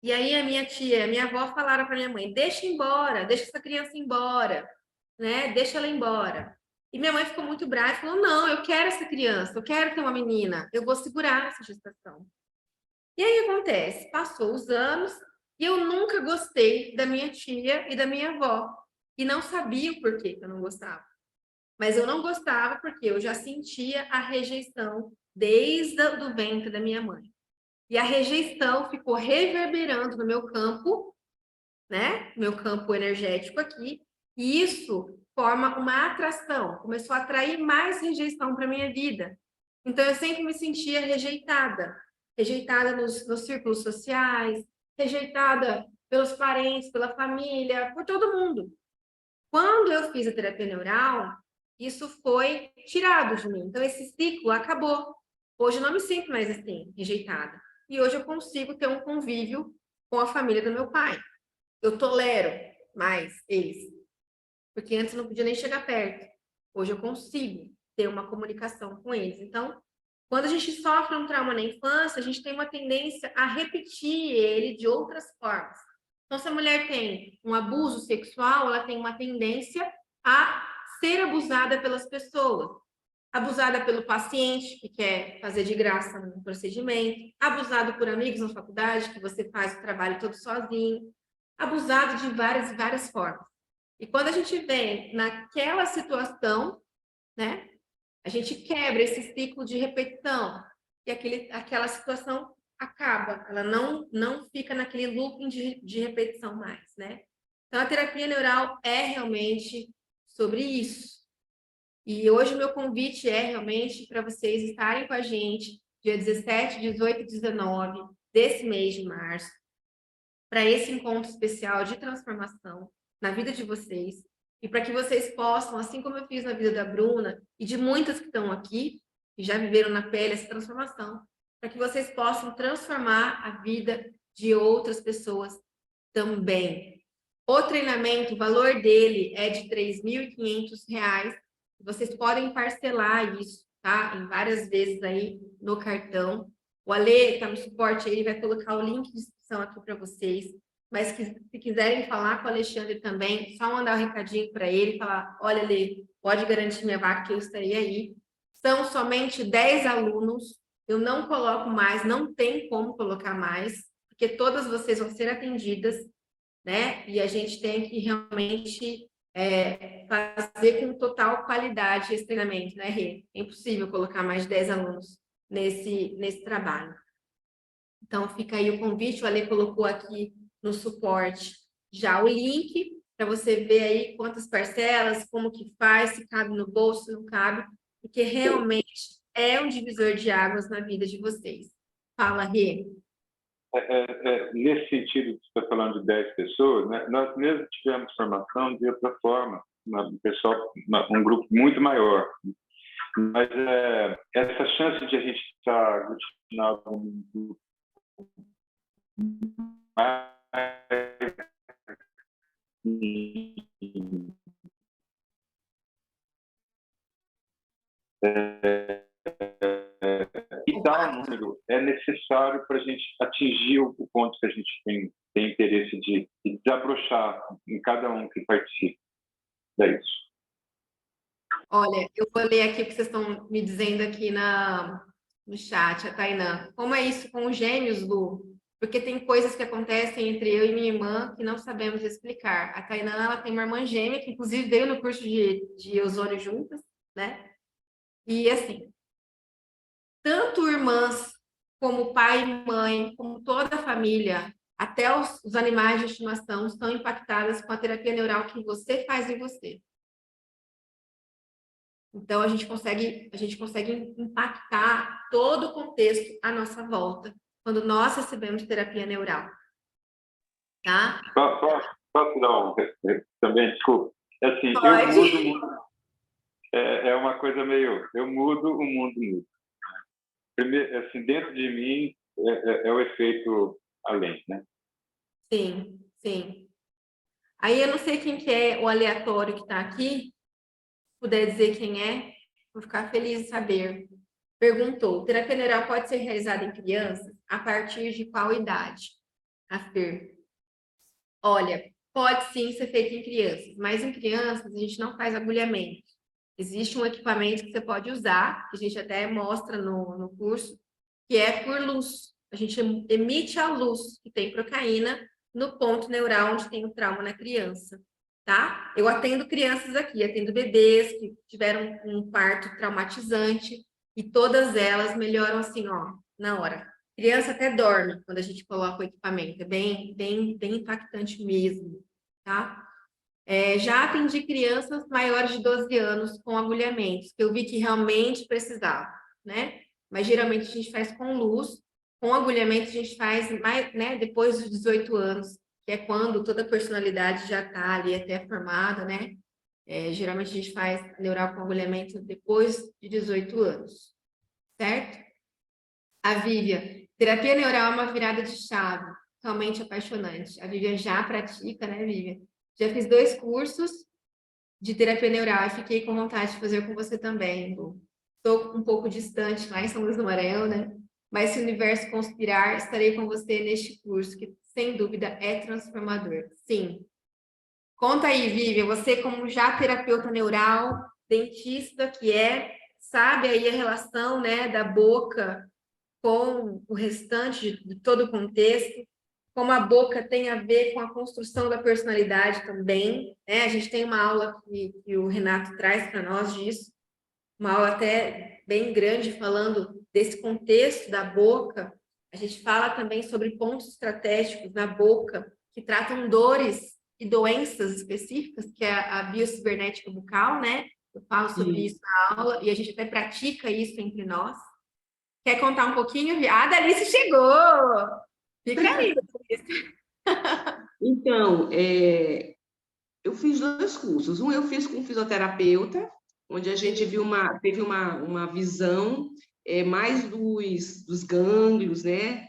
E aí a minha tia, a minha avó falaram para minha mãe: deixa embora, deixa essa criança embora, né? Deixa ela embora. E minha mãe ficou muito brava e falou: não, eu quero essa criança, eu quero ter uma menina, eu vou segurar essa gestação. E aí o que acontece? Passou os anos e eu nunca gostei da minha tia e da minha avó. E não sabia o porquê que eu não gostava. Mas eu não gostava porque eu já sentia a rejeição desde o ventre da minha mãe. E a rejeição ficou reverberando no meu campo, né? Meu campo energético aqui. E isso forma uma atração. Começou a atrair mais rejeição para minha vida. Então eu sempre me sentia rejeitada. Rejeitada nos círculos sociais, rejeitada pelos parentes, pela família, por todo mundo. Quando eu fiz a terapia neural, isso foi tirado de mim. Então, esse ciclo acabou. Hoje eu não me sinto mais assim, rejeitada. E hoje eu consigo ter um convívio com a família do meu pai. Eu tolero mais eles. Porque antes eu não podia nem chegar perto. Hoje eu consigo ter uma comunicação com eles. Então, quando a gente sofre um trauma na infância, a gente tem uma tendência a repetir ele de outras formas. Então, se a mulher tem um abuso sexual, ela tem uma tendência a ser abusada pelas pessoas. Abusada pelo paciente, que quer fazer de graça um procedimento. Abusado por amigos na faculdade, que você faz o trabalho todo sozinho. Abusado de várias formas. E quando a gente vem naquela situação, né, a gente quebra esse ciclo de repetição e aquela situação acaba, ela não fica naquele looping de repetição mais, né? Então, a terapia neural é realmente sobre isso. E hoje o meu convite é realmente para vocês estarem com a gente dia 17, 18 e 19 desse mês de março, para esse encontro especial de transformação na vida de vocês, e para que vocês possam, assim como eu fiz na vida da Bruna e de muitas que estão aqui, que já viveram na pele essa transformação, para que vocês possam transformar a vida de outras pessoas também. O treinamento, o valor dele é de R$ 3.500. Vocês podem parcelar isso, tá? Em várias vezes aí no cartão. O Ale está no suporte aí, vai colocar o link de inscrição aqui para vocês. Mas se quiserem falar com o Alexandre também, só mandar um recadinho para ele, falar: olha, Ale, pode garantir minha vaga que eu estarei aí. São somente 10 alunos, eu não coloco mais, não tem como colocar mais, porque todas vocês vão ser atendidas, né? E a gente tem que realmente fazer com total qualidade esse treinamento, né, Rê? É impossível colocar mais de 10 alunos nesse trabalho. Então, fica aí o convite, o Ale colocou aqui no suporte já o link para você ver aí quantas parcelas, como que faz, se cabe no bolso, se não cabe, porque realmente é um divisor de águas na vida de vocês. Fala, Rê. Nesse sentido, você está falando de 10 pessoas, né? Nós mesmos tivemos formação de outra forma, um grupo muito maior. Mas essa chance de a gente estar aglutinado um grupo mais e dar um número é necessário para a gente atingir o ponto que a gente tem interesse de desabrochar em cada um que participa. É isso. Olha, eu vou ler aqui o que vocês estão me dizendo aqui no chat, a Tainã. Como é isso com os gêmeos, Lu? porque tem coisas que acontecem entre eu e minha irmã que não sabemos explicar. A Tainã, ela tem uma irmã gêmea, que inclusive veio no curso de ozônio juntas, né? E assim, tanto irmãs, como pai e mãe, como toda a família, até os animais de estimação, estão impactadas com a terapia neural que você faz em você. Então, a gente consegue impactar todo o contexto à nossa volta quando nós recebemos terapia neural, tá? Posso dar também, desculpa. Assim, eu Pode. mudo o mundo. É uma coisa meio... Eu mudo, o mundo muda. Primeiro, assim, dentro de mim é o efeito além, né? Sim, sim. Aí eu não sei quem que é o aleatório que está aqui, puder dizer quem é, vou ficar feliz de saber. Perguntou: terapia neural pode ser realizada em crianças? A partir de qual idade? A Fer. Olha, pode sim ser feito em crianças, mas em crianças a gente não faz agulhamento. Existe um equipamento que você pode usar, que a gente até mostra no curso, que é por luz. A gente emite a luz que tem procaína no ponto neural onde tem o trauma na criança, tá? Eu atendo crianças aqui, atendo bebês que tiveram um parto traumatizante e todas elas melhoram assim, ó, na hora. Criança até dorme quando a gente coloca o equipamento, é bem impactante mesmo, tá? Já atendi crianças maiores de 12 anos com agulhamentos, que eu vi que realmente precisava, né? Mas geralmente a gente faz com luz, com agulhamento a gente faz mais, né, depois dos 18 anos, que é quando toda a personalidade já está ali até formada, né? Geralmente a gente faz neural com agulhamento depois de 18 anos, certo? A Vivian, terapia neural é uma virada de chave, realmente apaixonante. A Vivian já pratica, né, Vivian? Já fiz 2 cursos de terapia neural e fiquei com vontade de fazer com você também. Estou um pouco distante lá em São Luís do Maranhão, né? Mas se o universo conspirar, estarei com você neste curso, que sem dúvida é transformador. Sim. Conta aí, Vivian, você como já terapeuta neural, dentista que sabe aí a relação, né, da boca com o restante de todo o contexto, como a boca tem a ver com a construção da personalidade também, né? A gente tem uma aula que o Renato traz para nós disso, uma aula até bem grande falando desse contexto da boca. A gente fala também sobre pontos estratégicos na boca que tratam dores e doenças específicas, que é a biocibernética bucal, né? Eu falo sobre isso na aula e a gente até pratica isso entre nós. Quer contar um pouquinho? A Dalice chegou! Fica aí. Então, eu fiz 2 cursos. Um eu fiz com um fisioterapeuta, onde a gente teve uma visão mais dos gânglios, né?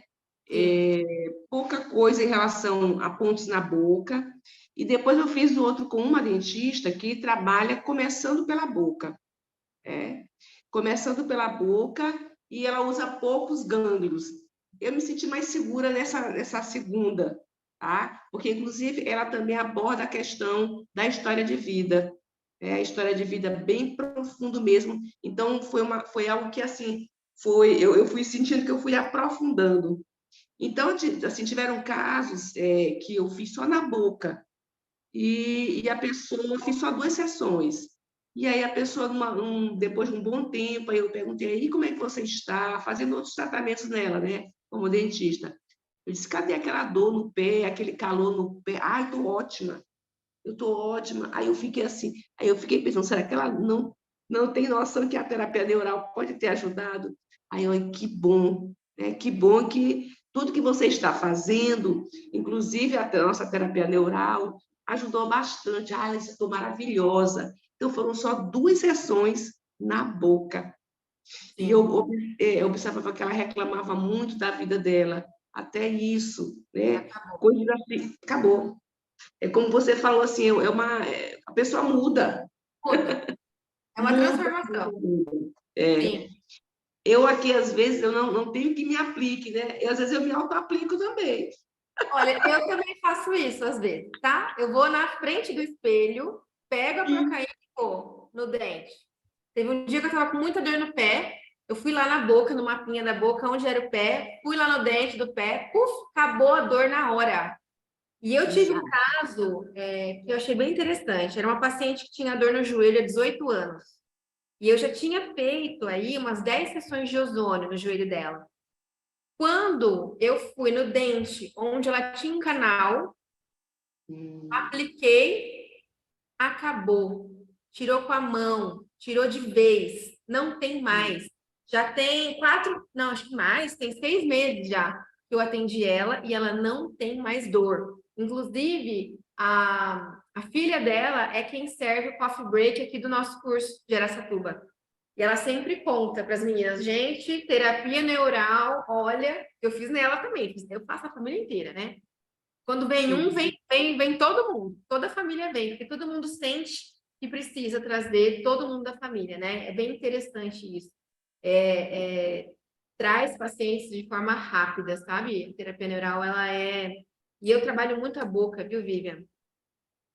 Pouca coisa em relação a pontos na boca. E depois eu fiz o outro com uma dentista que trabalha começando pela boca. Começando pela boca, e ela usa poucos gânglios. Eu me senti mais segura nessa segunda, tá? Porque, inclusive, ela também aborda a questão da história de vida, a história de vida bem profundo mesmo. Então, foi algo que, assim, eu fui sentindo que eu fui aprofundando. Então, assim, tiveram casos que eu fiz só na boca, e a pessoa, eu fiz só 2 sessões. E aí a pessoa, depois de um bom tempo, aí eu perguntei, aí como é que você está? Fazendo outros tratamentos nela, né? Como dentista. Eu disse, cadê aquela dor no pé, aquele calor no pé? Ah, eu estou ótima. Eu estou ótima. Aí eu fiquei assim, aí eu fiquei pensando, será que ela não tem noção que a terapia neural pode ter ajudado? Aí eu, que bom, né? Que bom que tudo que você está fazendo, inclusive a nossa terapia neural, ajudou bastante. Ah, eu estou maravilhosa. Então, foram só 2 sessões na boca. E eu observava que ela reclamava muito da vida dela. Até isso, né? Coisas assim, acabou. É como você falou, assim, a pessoa muda. É uma transformação. Sim. Eu aqui, às vezes, eu não tenho que me aplique, né? E, às vezes, eu me auto-aplico também. Olha, eu também faço isso às vezes, tá? Eu vou na frente do espelho, pego a procaína e pôr no dente. Teve um dia que eu tava com muita dor no pé, Eu fui lá na boca, no mapinha da boca, onde era o pé, fui lá no dente do pé, puf, acabou a dor na hora. E eu tive um caso que eu achei bem interessante. Era uma paciente que tinha dor no joelho há 18 anos. E eu já tinha feito aí umas 10 sessões de ozônio no joelho dela. Quando eu fui no dente, onde ela tinha um canal, apliquei, acabou. Tirou com a mão, tirou de vez, não tem mais. Já tem 4, não, acho que mais, tem 6 meses já que eu atendi ela e ela não tem mais dor. Inclusive, a filha dela é quem serve o coffee break aqui do nosso curso de Araçatuba. E ela sempre conta para as meninas, gente, terapia neural, olha, eu fiz nela também, eu faço a família inteira, né? Quando vem um, vem todo mundo, toda a família vem, porque todo mundo sente que precisa trazer todo mundo da família, né? É bem interessante isso. Traz pacientes de forma rápida, sabe? A terapia neural, ela é... E eu trabalho muito a boca, viu, Vivian?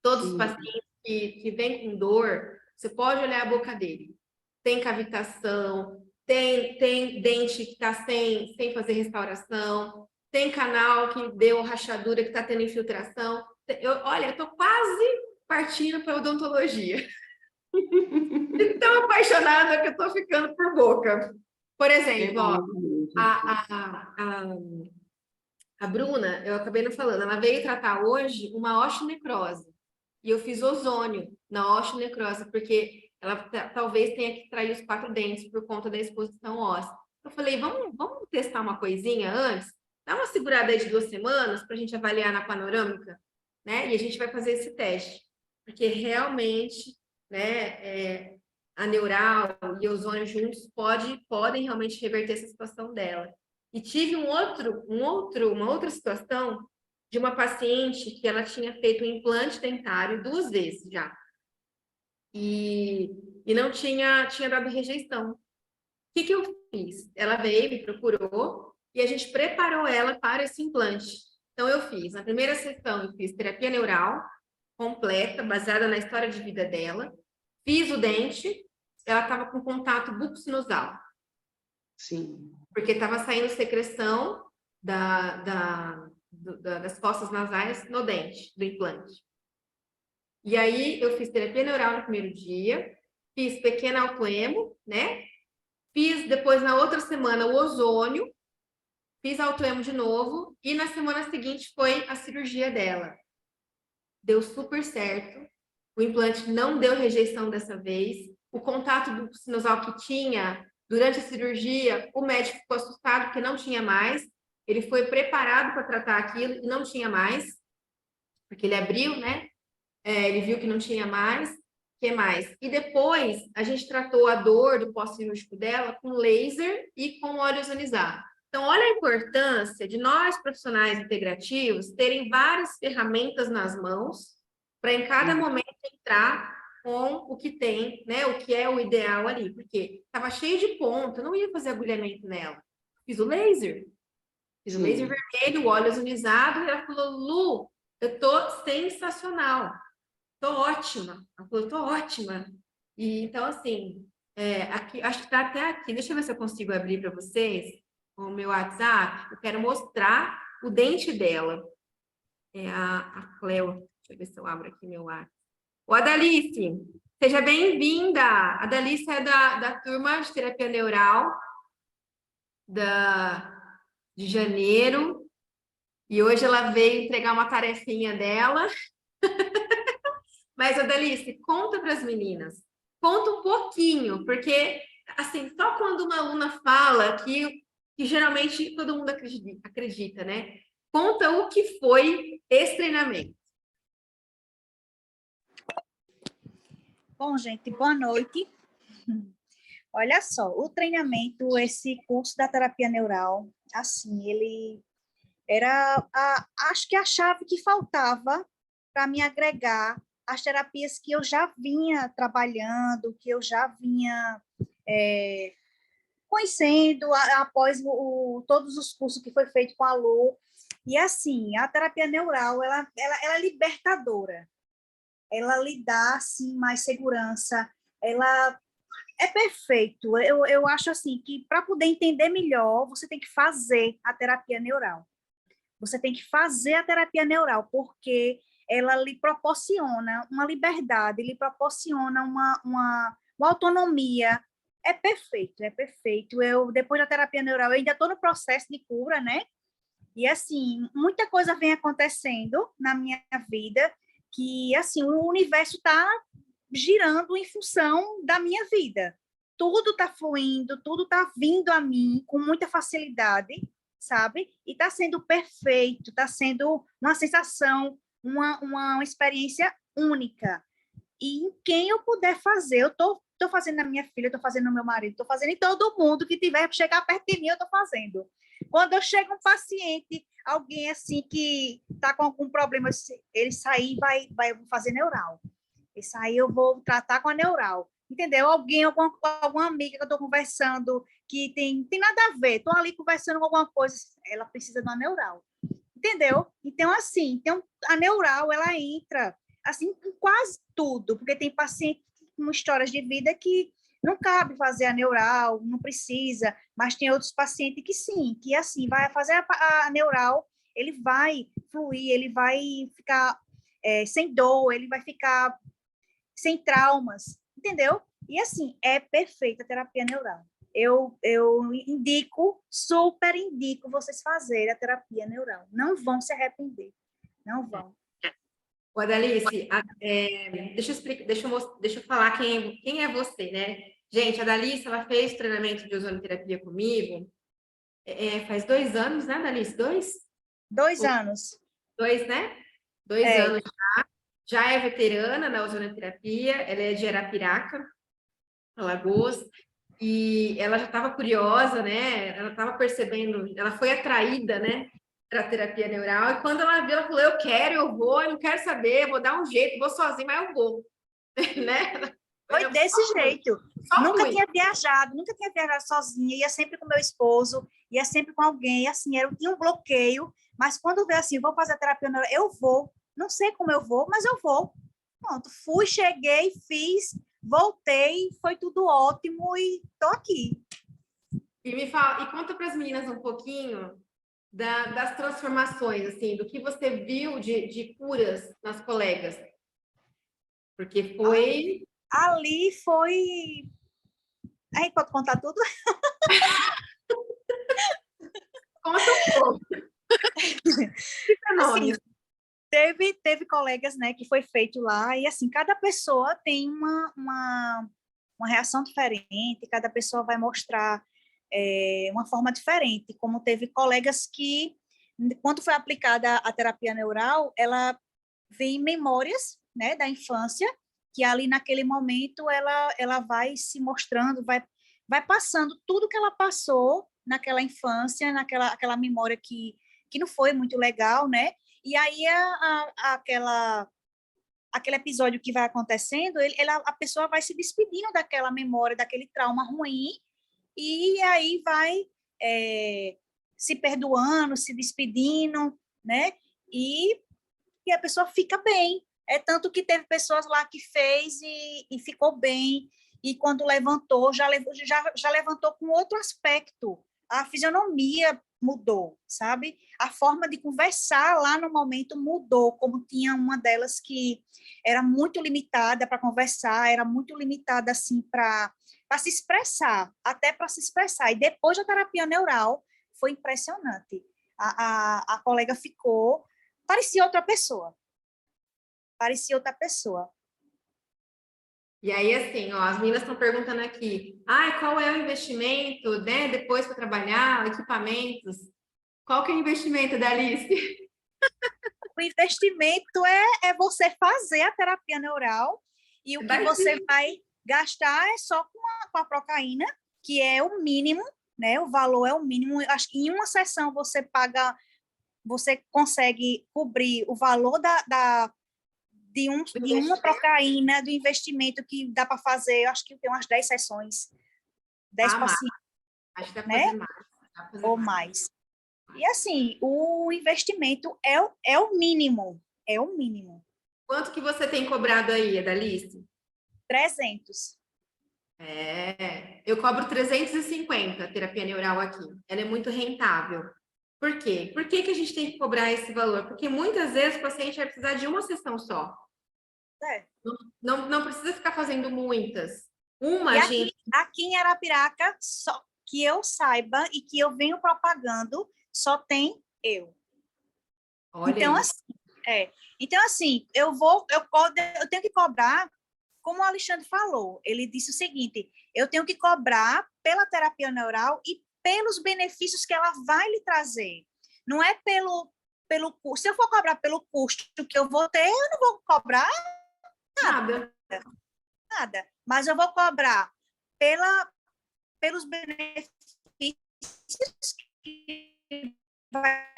Todos os pacientes que vêm com dor, você pode olhar a boca dele. Tem cavitação, tem dente que está sem fazer restauração, tem canal que deu rachadura, que está tendo infiltração. Olha, eu estou quase partindo para odontologia. De tão apaixonada que eu estou ficando por boca. Por exemplo, ó, a Bruna, eu acabei não falando, ela veio tratar hoje uma osteonecrose. E eu fiz ozônio na osteonecrose, porque ela talvez tenha que extrair os 4 dentes por conta da exposição óssea. Eu falei, vamos testar uma coisinha antes? Dá uma segurada aí de 2 semanas para a gente avaliar na panorâmica, né? E a gente vai fazer esse teste. Porque realmente, né, a neural e o ozônio juntos podem realmente reverter essa situação dela. E tive uma outra situação de uma paciente que ela tinha feito um implante dentário 2 vezes já. E não tinha dado rejeição. O que eu fiz? Ela veio, me procurou e a gente preparou ela para esse implante. Então, eu fiz, na primeira sessão, eu fiz terapia neural completa, baseada na história de vida dela. Fiz o dente, ela estava com contato bucosinusal. Sim. Porque estava saindo secreção das fossas nasais no dente, do implante. E aí, eu fiz terapia neural no primeiro dia, fiz pequeno autoemo, né? Fiz depois, na outra semana, o ozônio, fiz autoemo de novo, e na semana seguinte foi a cirurgia dela. Deu super certo, o implante não deu rejeição dessa vez, o contato do sinusal que tinha durante a cirurgia, o médico ficou assustado porque não tinha mais, ele foi preparado para tratar aquilo e não tinha mais, porque ele abriu, né? Ele viu que não tinha mais, o que mais? E depois a gente tratou a dor do pós-cirúrgico dela com laser e com óleo ozonizado. Então, olha a importância de nós, profissionais integrativos, terem várias ferramentas nas mãos para em cada momento entrar com o que tem, né? O que é o ideal ali, porque estava cheio de ponto, eu não ia fazer agulhamento nela. Fiz o laser vermelho, o óleo ozonizado, e ela falou, Lu, eu tô sensacional. Tô ótima. Ela falou, tô ótima. E, então, assim, aqui, acho que tá até aqui. Deixa eu ver se eu consigo abrir para vocês o meu WhatsApp. Eu quero mostrar o dente dela. É a Cleo. Deixa eu ver se eu abro aqui meu WhatsApp. Ô, Adalice, seja bem-vinda. A Adalice é da turma de terapia neural de janeiro. E hoje ela veio entregar uma tarefinha dela. Mas, Adalice, conta para as meninas. Conta um pouquinho, porque, assim, só quando uma aluna fala que geralmente todo mundo acredita, né? Conta o que foi esse treinamento. Bom, gente, boa noite. Olha só, o treinamento, esse curso da terapia neural, assim, ele era, acho que a chave que faltava para me agregar as terapias que eu já vinha trabalhando, que eu já vinha conhecendo após todos os cursos que foi feito com a Lu. E assim, a terapia neural, ela é libertadora. Ela lhe dá, assim, mais segurança, ela É perfeito. Eu acho assim que para poder entender melhor, você tem que fazer a terapia neural. Você tem que fazer a terapia neural, porque ela lhe proporciona uma liberdade, lhe proporciona uma autonomia. É perfeito, é perfeito. Eu, depois da terapia neural, eu ainda estou no processo de cura, né? E, assim, muita coisa vem acontecendo na minha vida que, assim, o universo está girando em função da minha vida. Tudo está fluindo, tudo está vindo a mim com muita facilidade, sabe? E está sendo perfeito, está sendo uma sensação, uma experiência única. E em quem eu puder fazer, eu tô fazendo na minha filha, estou fazendo no meu marido, estou fazendo em todo mundo que tiver chegar perto de mim, eu estou fazendo. Quando eu chego um paciente, alguém assim que está com algum problema, ele sair vai fazer neural. Isso aí eu vou tratar com a neural. Entendeu? Alguém, alguma amiga que eu estou conversando, que tem nada a ver, estou ali conversando com alguma coisa, ela precisa de uma neural. Entendeu? Então, assim, então, a neural, ela entra assim, em quase tudo, porque tem paciente com histórias de vida que não cabe fazer a neural, não precisa, mas tem outros pacientes que sim, que assim, vai fazer a neural, ele vai fluir, ele vai ficar sem dor, ele vai ficar sem traumas, entendeu? E assim, é perfeita a terapia neural. Eu indico, super indico vocês fazerem a terapia neural. Não vão se arrepender. Não vão. Ô, Adalice, deixa eu falar quem é você, né? Gente, a Adalice, ela fez treinamento de ozonoterapia comigo faz 2 anos, né, Adalice? 2? 2 anos. 2, né? 2 anos já é veterana na ozonoterapia, ela é de Arapiraca, Alagoas, e ela já estava curiosa, né? Ela estava percebendo, ela foi atraída, né, para a terapia neural, e quando ela viu, ela falou: eu quero, eu vou, eu não quero saber, vou dar um jeito, vou sozinha, mas eu vou, né? Foi desse jeito. Nunca fui. tinha viajado sozinha, ia sempre com meu esposo, ia sempre com alguém, assim, eu tinha um bloqueio, mas quando veio assim, vou fazer a terapia neural, eu vou, não sei como eu vou, mas eu vou. Pronto, fui, cheguei, fiz, voltei, foi tudo ótimo e tô aqui. E conta para as meninas um pouquinho das transformações, assim, do que você viu de curas nas colegas. Porque foi... Ali foi... A gente pode contar tudo? Conta um pouco. Assim, teve colegas, né, que foi feito lá, e assim, cada pessoa tem uma reação diferente, cada pessoa vai mostrar uma forma diferente, como teve colegas que, quando foi aplicada a terapia neural, ela vem memórias, né, da infância, que ali naquele momento ela vai se mostrando, vai passando tudo que ela passou naquela infância, aquela memória que não foi muito legal, né? E aí aquele episódio que vai acontecendo, a pessoa vai se despedindo daquela memória, daquele trauma ruim, e aí vai se perdoando, se despedindo, né? E a pessoa fica bem. É tanto que teve pessoas lá que fez e ficou bem, e quando levantou, já levantou com outro aspecto. A fisionomia mudou, sabe? A forma de conversar lá no momento mudou, como tinha uma delas que era muito limitada para conversar, era muito limitada assim para se expressar, até para se expressar. E depois da terapia neural, foi impressionante. A colega ficou, parecia outra pessoa. Parecia outra pessoa. E aí, assim, ó, as meninas estão perguntando aqui, qual é o investimento, né, depois para trabalhar, equipamentos? Qual que é o investimento da Alice? O investimento é você fazer a terapia neural, e o que você vai gastar é só com a procaína, que é o mínimo, né? O valor é o mínimo. Acho que em uma sessão você consegue cobrir o valor de uma procaína, do investimento que dá para fazer, acho que tem umas 10 sessões, 10 pacientes, acho que dá para né? fazer mais. Ou mais. E assim, o investimento é o mínimo, é o mínimo. Quanto que você tem cobrado aí, Adalice? 300. Eu cobro 350 a terapia neural aqui. Ela é muito rentável. Por quê? Por que que a gente tem que cobrar esse valor? Porque muitas vezes o paciente vai precisar de uma sessão só. É. Não precisa ficar fazendo muitas. Uma, E gente. aqui em Arapiraca, só que eu saiba e que eu venho propagando, só tem eu. Olha Então, aí. assim, então, assim, eu tenho que cobrar, como o Alexandre falou, ele disse o seguinte, eu tenho que cobrar pela terapia neural e pelos benefícios que ela vai lhe trazer. Não é pelo custo. Se eu for cobrar pelo custo que eu vou ter, eu não vou cobrar Nada. nada. Mas eu vou cobrar pelos benefícios que vai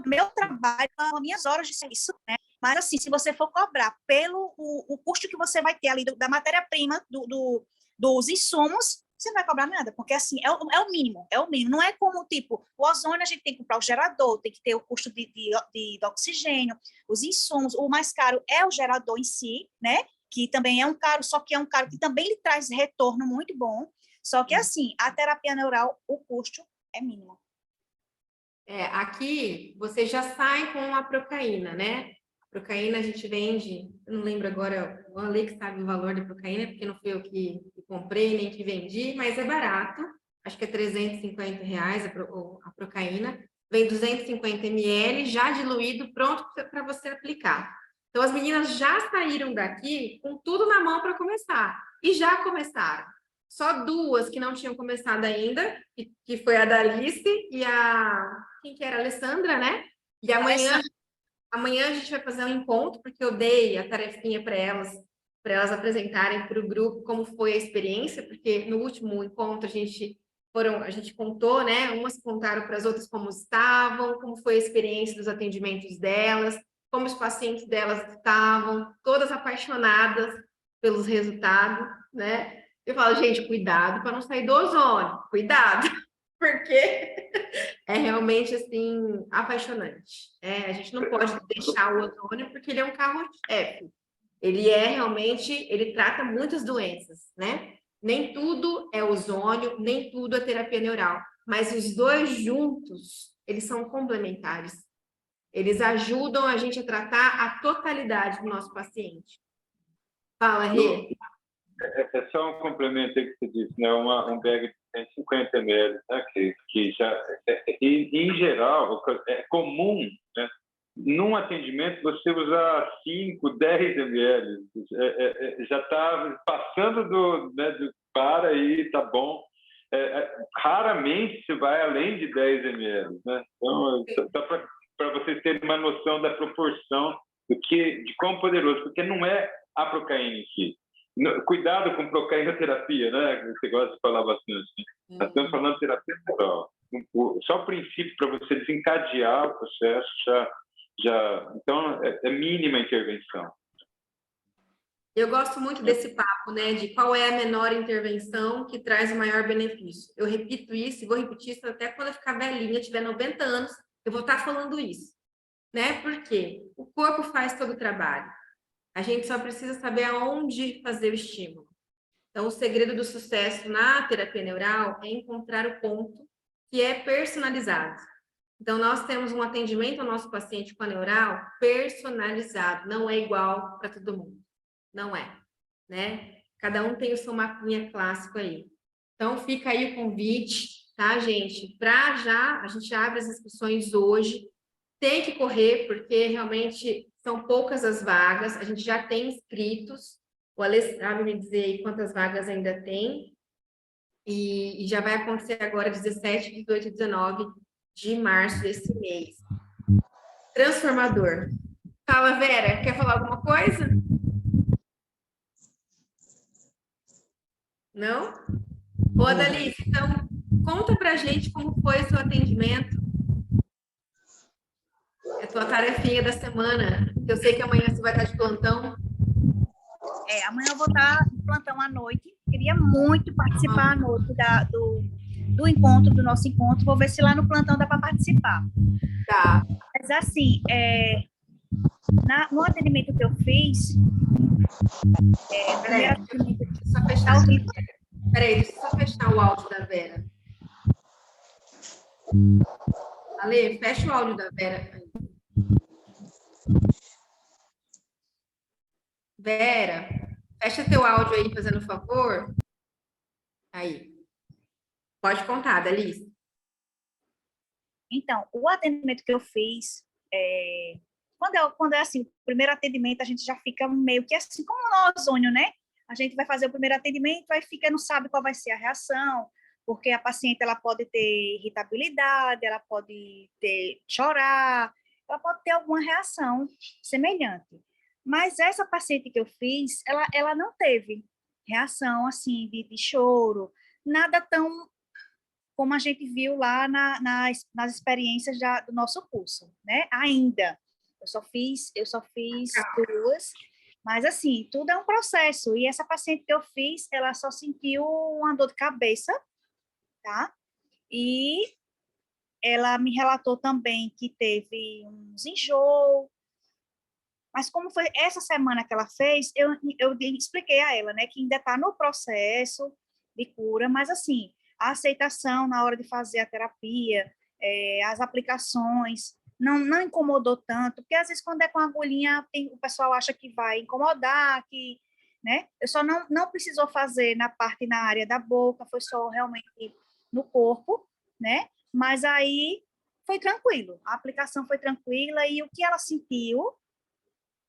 meu trabalho, as minhas horas de serviço, né? Mas, assim, se você for cobrar pelo o custo que você vai ter ali da matéria-prima, dos insumos, você não vai cobrar nada, porque, assim, é o mínimo, é o mínimo. Não é como, tipo, o ozônio, a gente tem que comprar o gerador, tem que ter o custo de oxigênio, os insumos, o mais caro é o gerador em si, né? Que também é um caro, só que é um caro que também lhe traz retorno muito bom. Só que, assim, a terapia neural, o custo é mínimo. Aqui você já sai com a procaína, né? A procaína a gente vende, eu não lembro agora, o Ale que sabe o valor da procaína, porque não fui eu que comprei nem que vendi, mas é barato, acho que é R$ 350 a procaína, vem 250 ml já diluído, pronto para você aplicar. Então as meninas já saíram daqui com tudo na mão para começar, e já começaram. Só duas que não tinham começado ainda, que foi a da Alice e quem que era? A Alessandra, né? E amanhã a gente vai fazer um encontro, porque eu dei a tarefinha para elas apresentarem para o grupo como foi a experiência, porque no último encontro a gente contou, né? Umas contaram para as outras como estavam, como foi a experiência dos atendimentos delas, como os pacientes delas estavam, todas apaixonadas pelos resultados, né? Eu falo, gente, cuidado para não sair do ozônio, cuidado, porque é realmente, assim, apaixonante. A gente não pode deixar o ozônio porque ele é um carro-chefe. Ele trata muitas doenças, né? Nem tudo é ozônio, nem tudo é terapia neural, mas os dois juntos, eles são complementares. Eles ajudam a gente a tratar a totalidade do nosso paciente. Fala, Rê. É só um complemento aí que você disse, né? Um bag de 150 ml, né? Que já, em geral, é comum, né? Num atendimento, você usar 5, 10 ml, já está passando do para aí, tá bom. Raramente se vai além de 10 ml, né? Então, só para vocês terem uma noção da proporção de quão poderoso, porque não é a procaína em si. Cuidado com procainoterapia, né? Você gosta de falar bastante. Nós estamos falando de terapia neural. Só o princípio para você desencadear o processo então é mínima intervenção. Eu gosto muito desse papo, né? De qual é a menor intervenção que traz o maior benefício. Eu repito isso e vou repetir isso até quando eu ficar velhinha, tiver 90 anos, eu vou estar falando isso, né? Porque o corpo faz todo o trabalho. A gente só precisa saber aonde fazer o estímulo. Então, o segredo do sucesso na terapia neural é encontrar o ponto que é personalizado. Então, nós temos um atendimento ao nosso paciente com a neural personalizado, não é igual para todo mundo. Não é, né? Cada um tem o seu mapinha clássico aí. Então, fica aí o convite, tá, gente? A gente abre as inscrições hoje. Tem que correr, porque realmente são poucas as vagas, a gente já tem inscritos, o Alessandro sabe me dizer aí quantas vagas ainda tem, e já vai acontecer agora 17, 18 e 19 de março desse mês. Transformador. Fala, Vera, quer falar alguma coisa? Não? Ô, Adalice, então, conta pra gente como foi o seu atendimento. É a tua tarefinha da semana. Eu sei que amanhã você vai estar de plantão. Amanhã eu vou estar de plantão à noite. Queria muito participar à noite do nosso encontro. Vou ver se lá no plantão dá para participar. Tá. Mas assim, no atendimento que eu fiz, Peraí, primeiro atendimento deixa eu só fechar. tá ouvindo? Peraí, deixa eu só fechar o áudio da Vera. Ale, fecha o áudio da Vera. Vera, fecha teu áudio aí, fazendo favor. Aí. Pode contar, Dalice. Então, o atendimento que eu fiz, quando é assim, o primeiro atendimento, a gente já fica meio que assim, como no ozônio, né? A gente vai fazer o primeiro atendimento, aí fica, não sabe qual vai ser a reação, porque a paciente, ela pode ter irritabilidade, ela pode chorar, ela pode ter alguma reação semelhante. Mas essa paciente que eu fiz, ela não teve reação, assim, de choro, nada tão como a gente viu lá nas experiências do nosso curso, né? Ainda. Eu só fiz 2, mas assim, tudo é um processo. E essa paciente que eu fiz, ela só sentiu uma dor de cabeça, tá? E ela me relatou também que teve uns enjoo. Mas como foi essa semana que ela fez, eu expliquei a ela, né, que ainda está no processo de cura, mas assim, a aceitação na hora de fazer a terapia, as aplicações, não incomodou tanto, porque às vezes quando é com agulhinha, o pessoal acha que vai incomodar, que, né, eu só não precisou fazer na área da boca, foi só realmente no corpo, né, mas aí foi tranquilo, a aplicação foi tranquila e o que ela sentiu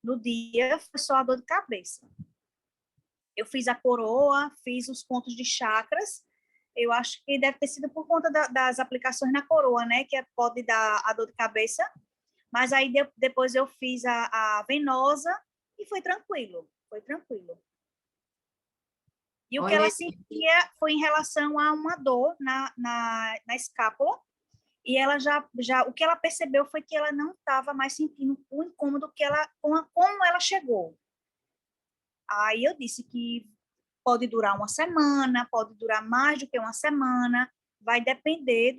no dia foi só a dor de cabeça. Eu fiz a coroa, fiz os pontos de chakras. Eu acho que deve ter sido por conta das aplicações na coroa, né? Que pode dar a dor de cabeça. Mas aí depois eu fiz a venosa e foi tranquilo. Foi tranquilo. E o que ela sentia foi em relação a uma dor na escápula. E ela o que ela percebeu foi que ela não estava mais sentindo o incômodo como ela chegou. Aí eu disse que pode durar uma semana, pode durar mais do que uma semana, vai depender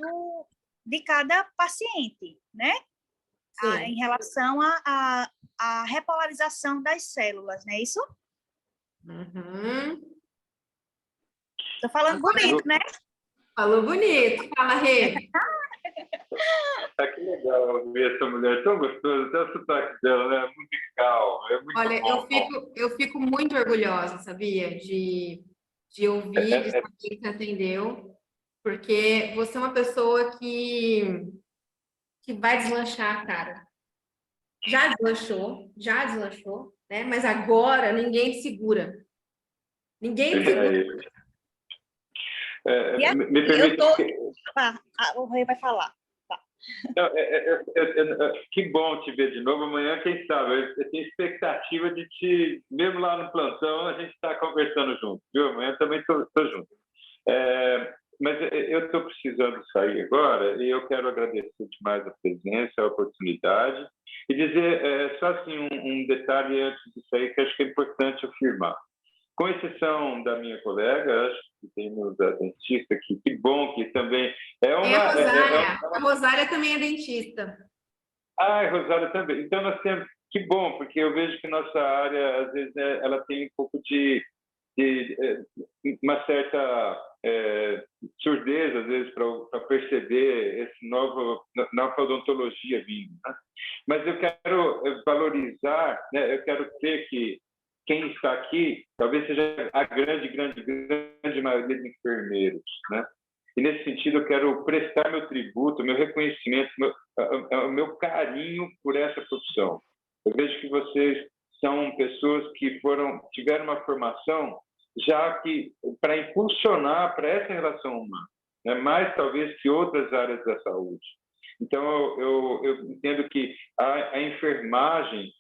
de cada paciente, né? Em relação à repolarização das células, não é isso? Estou falando bonito, né? Falou bonito. Fala, Rê. Que legal ouvir essa mulher tão gostosa, até o sotaque dela, né? Musical, é muito Olha, bom. eu fico muito orgulhosa, sabia? De ouvir, de saber que você atendeu, porque você é uma pessoa que vai deslanchar, cara. Já deslanchou, né? Mas agora ninguém te segura. Ninguém te segura. Me permite... O Rei vai falar. Tá. Que bom te ver de novo amanhã, quem sabe? Eu tenho expectativa de te... Mesmo lá no plantão, a gente está conversando junto, viu? Amanhã também estou junto. Mas eu estou precisando sair agora e eu quero agradecer demais a presença, a oportunidade e dizer só assim um detalhe antes de sair que acho que é importante afirmar. Com exceção da minha colega, acho que tem da dentista aqui, que bom que também é uma... a Rosária. A Rosária também é dentista. A Rosária também. Então, nós temos... Que bom, porque eu vejo que nossa área, às vezes, ela tem um pouco de uma certa surdez, às vezes, para perceber esse nova odontologia vindo. Né? Mas eu quero valorizar, né? Eu quero ter que quem está aqui talvez seja a grande maioria de enfermeiros, né? E, nesse sentido, eu quero prestar meu tributo, meu reconhecimento, meu carinho por essa profissão. Eu vejo que vocês são pessoas que tiveram uma formação já que para impulsionar para essa relação humana, né? Mais talvez que outras áreas da saúde. Então, eu entendo que a enfermagem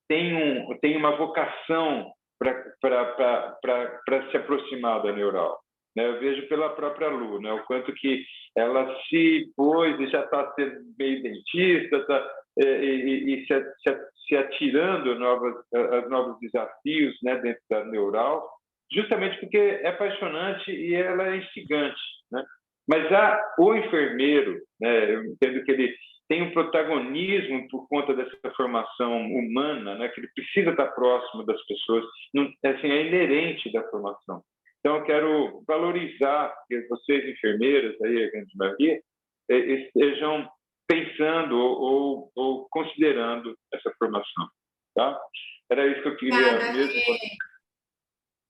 tem uma vocação para se aproximar da neural. Né? Eu vejo pela própria Lu, né? O quanto que ela se pôs e já está sendo meio dentista, e se atirando a novos desafios, né, dentro da neural, justamente porque é apaixonante e ela é instigante, né? Mas o enfermeiro, né, eu entendo que ele tem um protagonismo por conta dessa formação humana, né, que ele precisa estar próximo das pessoas, não, assim, é inerente da formação. Então, eu quero valorizar que vocês, enfermeiras, aí, a grande maioria, estejam pensando ou considerando essa formação. Tá? Era isso que eu queria Obrigada, mesmo.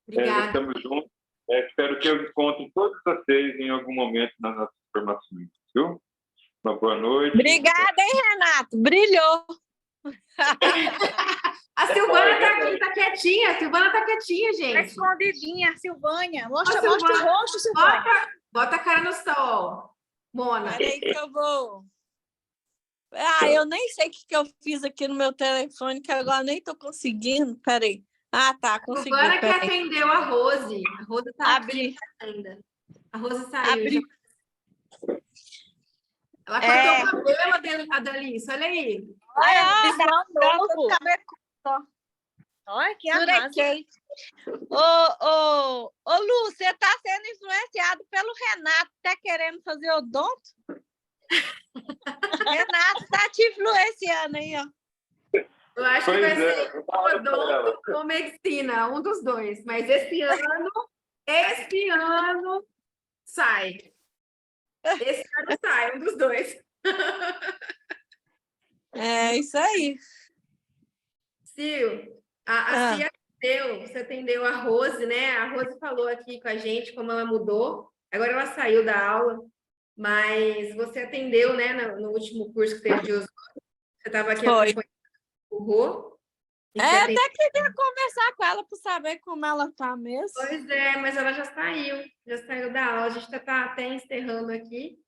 Obrigada. Estamos juntos. Espero que eu encontre todos vocês em algum momento nas nossas formações. Viu? Uma boa noite. Obrigada, hein, Renato? Brilhou. A Silvana tá aqui, tá quietinha. A Silvana tá quietinha, Tá gente. escondidinha, Silvânia. Mostra, Ô, mostra o Silvana, rosto, Silvânia. Bota a cara no sol, Mona. Peraí que eu vou... eu nem sei o que eu fiz aqui no meu telefone, que agora nem tô conseguindo. Peraí. Tá, consegui. Silvana que Peraí. atendeu a Rose. A Rose tá Abri. aqui ainda. A Rose saiu. Abri. Ela cortou o cabelo dali, olha aí. Olha que Surequei. arraso. Ô, Lu, você tá sendo influenciado pelo Renato. Tá querendo fazer odonto? Renato tá te influenciando aí, ó. Eu acho que vai ser odonto ou medicina, um dos dois. Mas esse ano sai. Esse ano sai, um dos dois. É isso aí. Sil, a Cia você atendeu a Rose, né? A Rose falou aqui com a gente como ela mudou. Agora ela saiu da aula, mas você atendeu, né, no último curso que teve de Osório. Você estava aqui acompanhando o Rô. Até queria conversar com ela para saber como ela tá mesmo. Pois é, mas ela já saiu da aula. A gente está até encerrando aqui.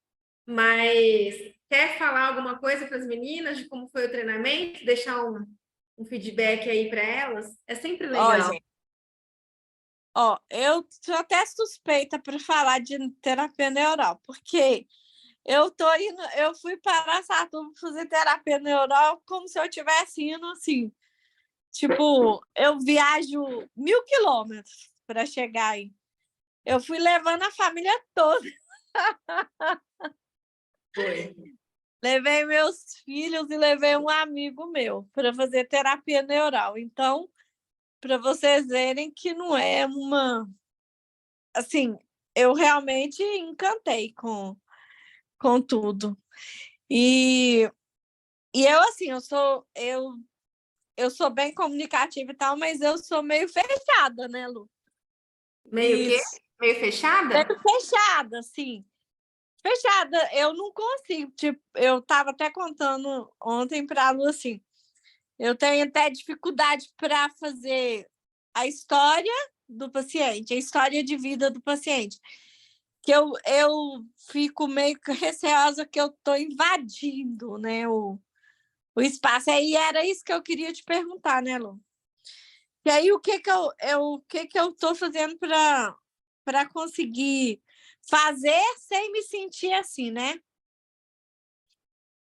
Mas quer falar alguma coisa para as meninas de como foi o treinamento? Deixar um feedback aí para elas? É sempre legal. Eu sou até suspeita para falar de terapia neural, porque eu fui para Araçatuba fazer terapia neural como se eu estivesse indo assim. Tipo, eu viajo 1.000 quilômetros para chegar aí. Eu fui levando a família toda. Foi. Levei meus filhos e levei um amigo meu para fazer terapia neural. Então, para vocês verem que não é uma... Assim, eu realmente encantei com tudo. E eu, assim, eu sou bem comunicativa e tal, mas eu sou meio fechada, né, Lu? Meio quê? Meio fechada? Meio fechada, sim. Fechada, eu não consigo. Tipo, eu estava até contando ontem para a Lu assim. Eu tenho até dificuldade para fazer a história do paciente, a história de vida do paciente. Que eu fico meio receosa que eu estou invadindo, né, o espaço. Aí era isso que eu queria te perguntar, né, Lu? E aí, o que eu estou fazendo para conseguir fazer sem me sentir assim, né?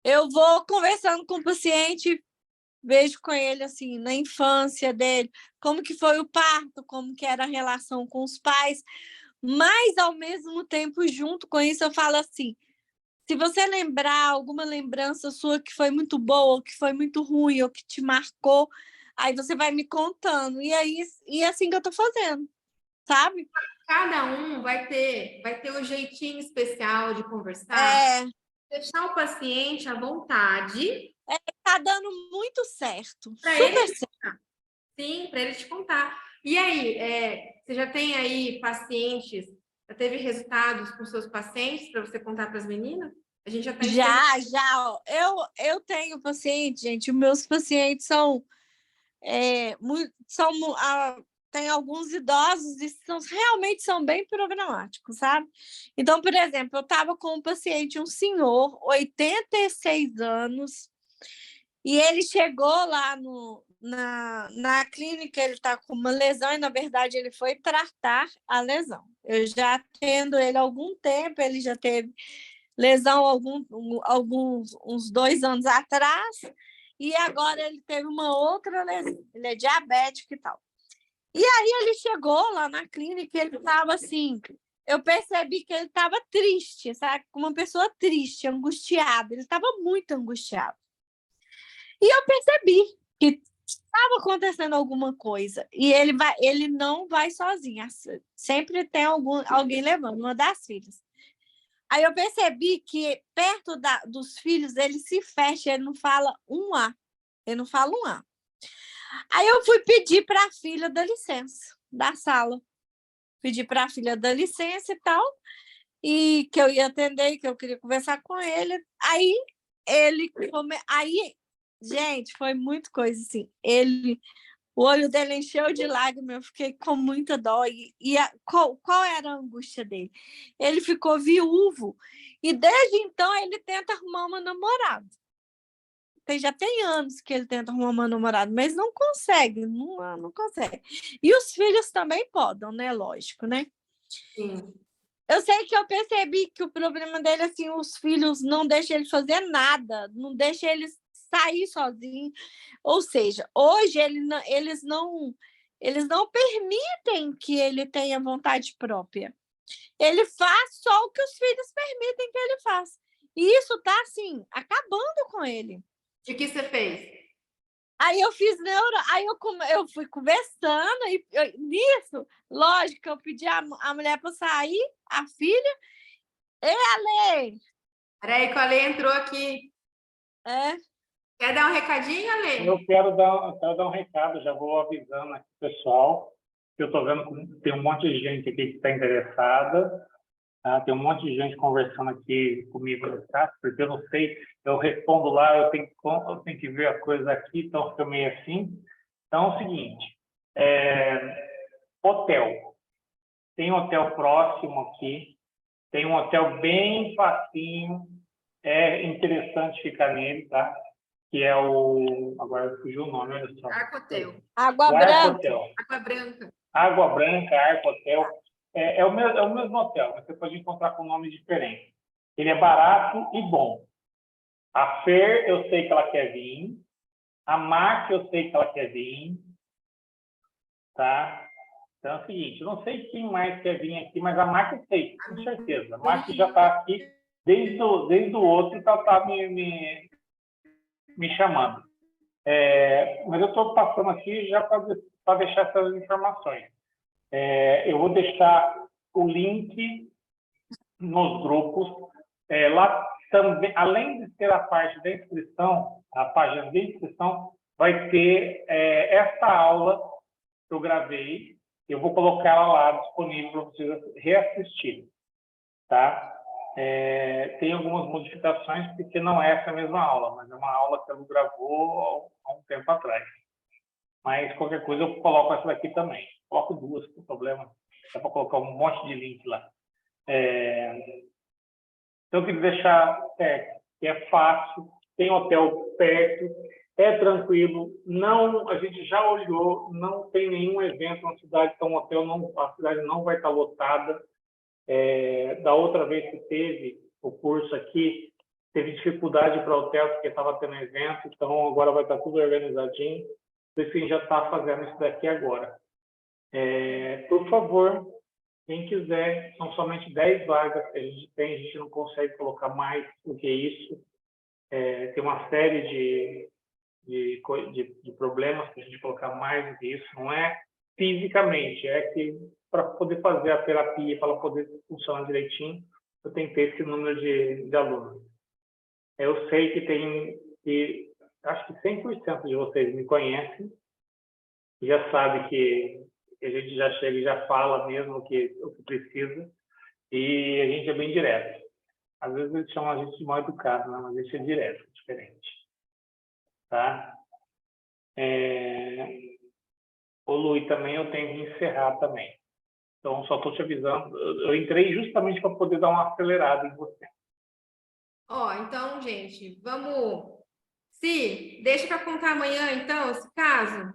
Eu vou conversando com o paciente, vejo com ele assim na infância dele, como que foi o parto, como que era a relação com os pais, mas ao mesmo tempo, junto com isso, eu falo assim: se você lembrar alguma lembrança sua que foi muito boa, ou que foi muito ruim, ou que te marcou, aí você vai me contando. E é assim que eu tô fazendo, sabe? Cada um vai ter um jeitinho especial de conversar. Deixar o paciente à vontade. Tá dando muito certo. Para super ele, certo. Sim, para ele te contar. E aí, você já tem aí pacientes, já teve resultados com seus pacientes para você contar para as meninas? A gente já tá Já. Ó. Eu tenho paciente, gente. Os meus pacientes são tem alguns idosos e realmente são bem programáticos, sabe? Então, por exemplo, eu estava com um paciente, um senhor, 86 anos, e ele chegou lá na clínica, ele está com uma lesão e, na verdade, ele foi tratar a lesão. Eu já atendo ele há algum tempo, ele já teve lesão uns 2 anos atrás, e agora ele teve uma outra lesão. Ele é diabético e tal. E aí ele chegou lá na clínica e ele estava assim, eu percebi que ele estava triste, sabe? Como uma pessoa triste, angustiada. Ele estava muito angustiado. E eu percebi que estava acontecendo alguma coisa. E ele não vai sozinho. Sempre tem alguém levando, uma das filhas. Aí eu percebi que perto dos filhos ele se fecha, ele não fala um A. Ele não fala um A. Aí eu fui pedir para a filha da licença da sala. Pedi para a filha da licença e tal, e que eu ia atender, que eu queria conversar com ele. Aí gente, foi muito coisa assim. O olho dele encheu de lágrimas, eu fiquei com muita dó. Qual era a angústia dele? Ele ficou viúvo e desde então ele tenta arrumar uma namorada. Já tem anos que ele tenta arrumar uma namorada, mas não consegue, não consegue. E os filhos também podem, né? Lógico, né? Sim. Eu sei que eu percebi que o problema dele, assim, os filhos não deixam ele fazer nada, não deixam ele sair sozinho. Ou seja, hoje eles não permitem que ele tenha vontade própria. Ele faz só o que os filhos permitem que ele faça. E isso tá, assim, acabando com ele. E o que você fez? Aí eu fiz aí eu fui conversando, e nisso, lógico, eu pedi a mulher para sair, a filha. Ei, Ale! Peraí, que o Ale entrou aqui. Quer dar um recadinho, Ale? Eu quero dar um recado, já vou avisando aqui, pessoal, que eu estou vendo que tem um monte de gente aqui que está interessada. Tem um monte de gente conversando aqui comigo no chat, porque eu não sei, eu respondo lá, eu tenho que ver a coisa aqui, então fica meio assim. Então é o seguinte, hotel. Tem um hotel próximo aqui, tem um hotel bem facinho, é interessante ficar nele, tá? Que é agora fugiu o nome, olha só. Arco-Hotel. Água Branca. Água Branca. Água Branca, Arco-Hotel. É o mesmo hotel, mas você pode encontrar com nomes diferentes. Ele é barato e bom. A Fer, eu sei que ela quer vir. A Mac, eu sei que ela quer vir. Tá? Então é o seguinte, eu não sei quem mais quer vir aqui, mas a Mac eu sei, com certeza. A Mac já está aqui desde o outro, que ela está me chamando. Mas eu estou passando aqui já para deixar essas informações. Eu vou deixar o link nos grupos. Lá também, além de ter a parte da inscrição, a página de inscrição, vai ter esta aula que eu gravei. Eu vou colocar ela lá disponível para vocês reassistirem. Tá? Tem algumas modificações, porque não é essa mesma aula, mas é uma aula que ela gravou há um tempo atrás. Mas qualquer coisa eu coloco essa daqui também. Coloco duas, não tem problema. Dá para colocar um monte de link lá. Então, eu queria deixar que é fácil, tem hotel perto, é tranquilo, a gente já olhou, não tem nenhum evento na cidade, então a cidade não vai estar lotada. Da outra vez que teve o curso aqui, teve dificuldade para hotel, porque estava tendo evento, então agora vai estar tudo organizadinho. Por isso que a gente já está fazendo isso daqui agora. Por favor, quem quiser, são somente 10 vagas que a gente não consegue colocar mais do que isso. Tem uma série de problemas para a gente colocar mais do que isso. Não é fisicamente, é que para poder fazer a terapia, para ela poder funcionar direitinho, eu tenho que ter esse número de alunos. Eu sei que acho que 100% de vocês me conhecem, já sabe que a gente já chega e já fala mesmo o que precisa, e a gente é bem direto. Às vezes eles chamam a gente de mal educado, né? Mas a gente é direto, diferente. Tá? Ô, Lu, e também eu tenho que encerrar também. Então, só estou te avisando. Eu entrei justamente para poder dar uma acelerada em você. Então, gente, vamos... deixa para contar amanhã, então, esse caso.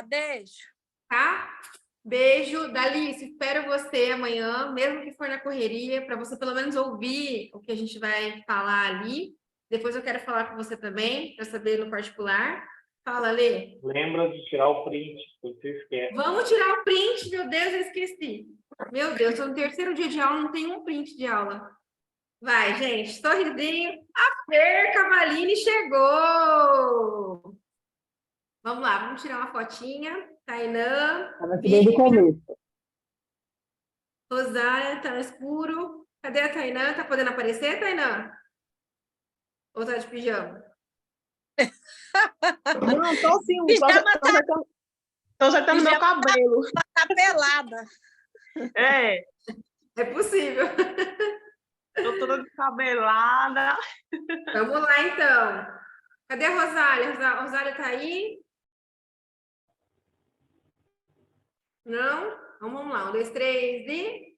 Deixa. Tá? Beijo. Dalice, espero você amanhã, mesmo que for na correria, para você pelo menos ouvir o que a gente vai falar ali. Depois eu quero falar com você também, para saber no particular. Fala, Lê. Lembra de tirar o print, se você esquece. Vamos tirar o print, meu Deus, eu esqueci. Meu Deus, estou no terceiro dia de aula, não tem um print de aula. Vai, gente, sorrisinho. A Fer Cavalini chegou! Vamos lá, vamos tirar uma fotinha. Tainã, Estava aqui desde o começo. Rosália, tá no escuro. Cadê a Tainã? Tá podendo aparecer, Tainã? Ou tá de pijama? Não, tô sim, Pijama tô ajeitando meu cabelo. tá pelada. É possível. Tô toda descabelada. Vamos lá, então. Cadê a Rosália? A Rosália tá aí? Não? Então, vamos lá. 1, 2, 3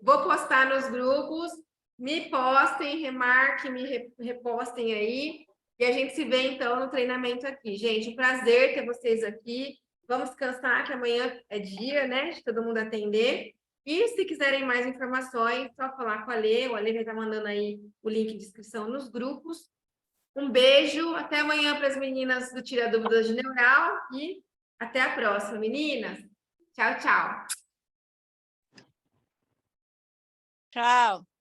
Vou postar nos grupos. Me postem, remarquem, me repostem aí. E a gente se vê, então, no treinamento aqui. Gente, um prazer ter vocês aqui. Vamos descansar, que amanhã é dia, né? De todo mundo atender. E se quiserem mais informações, só falar com a Alê. O Alê vai estar mandando aí o link de inscrição nos grupos. Um beijo. Até amanhã para as meninas do Tira Dúvidas de Neural. E até a próxima, meninas. Tchau, tchau. Tchau.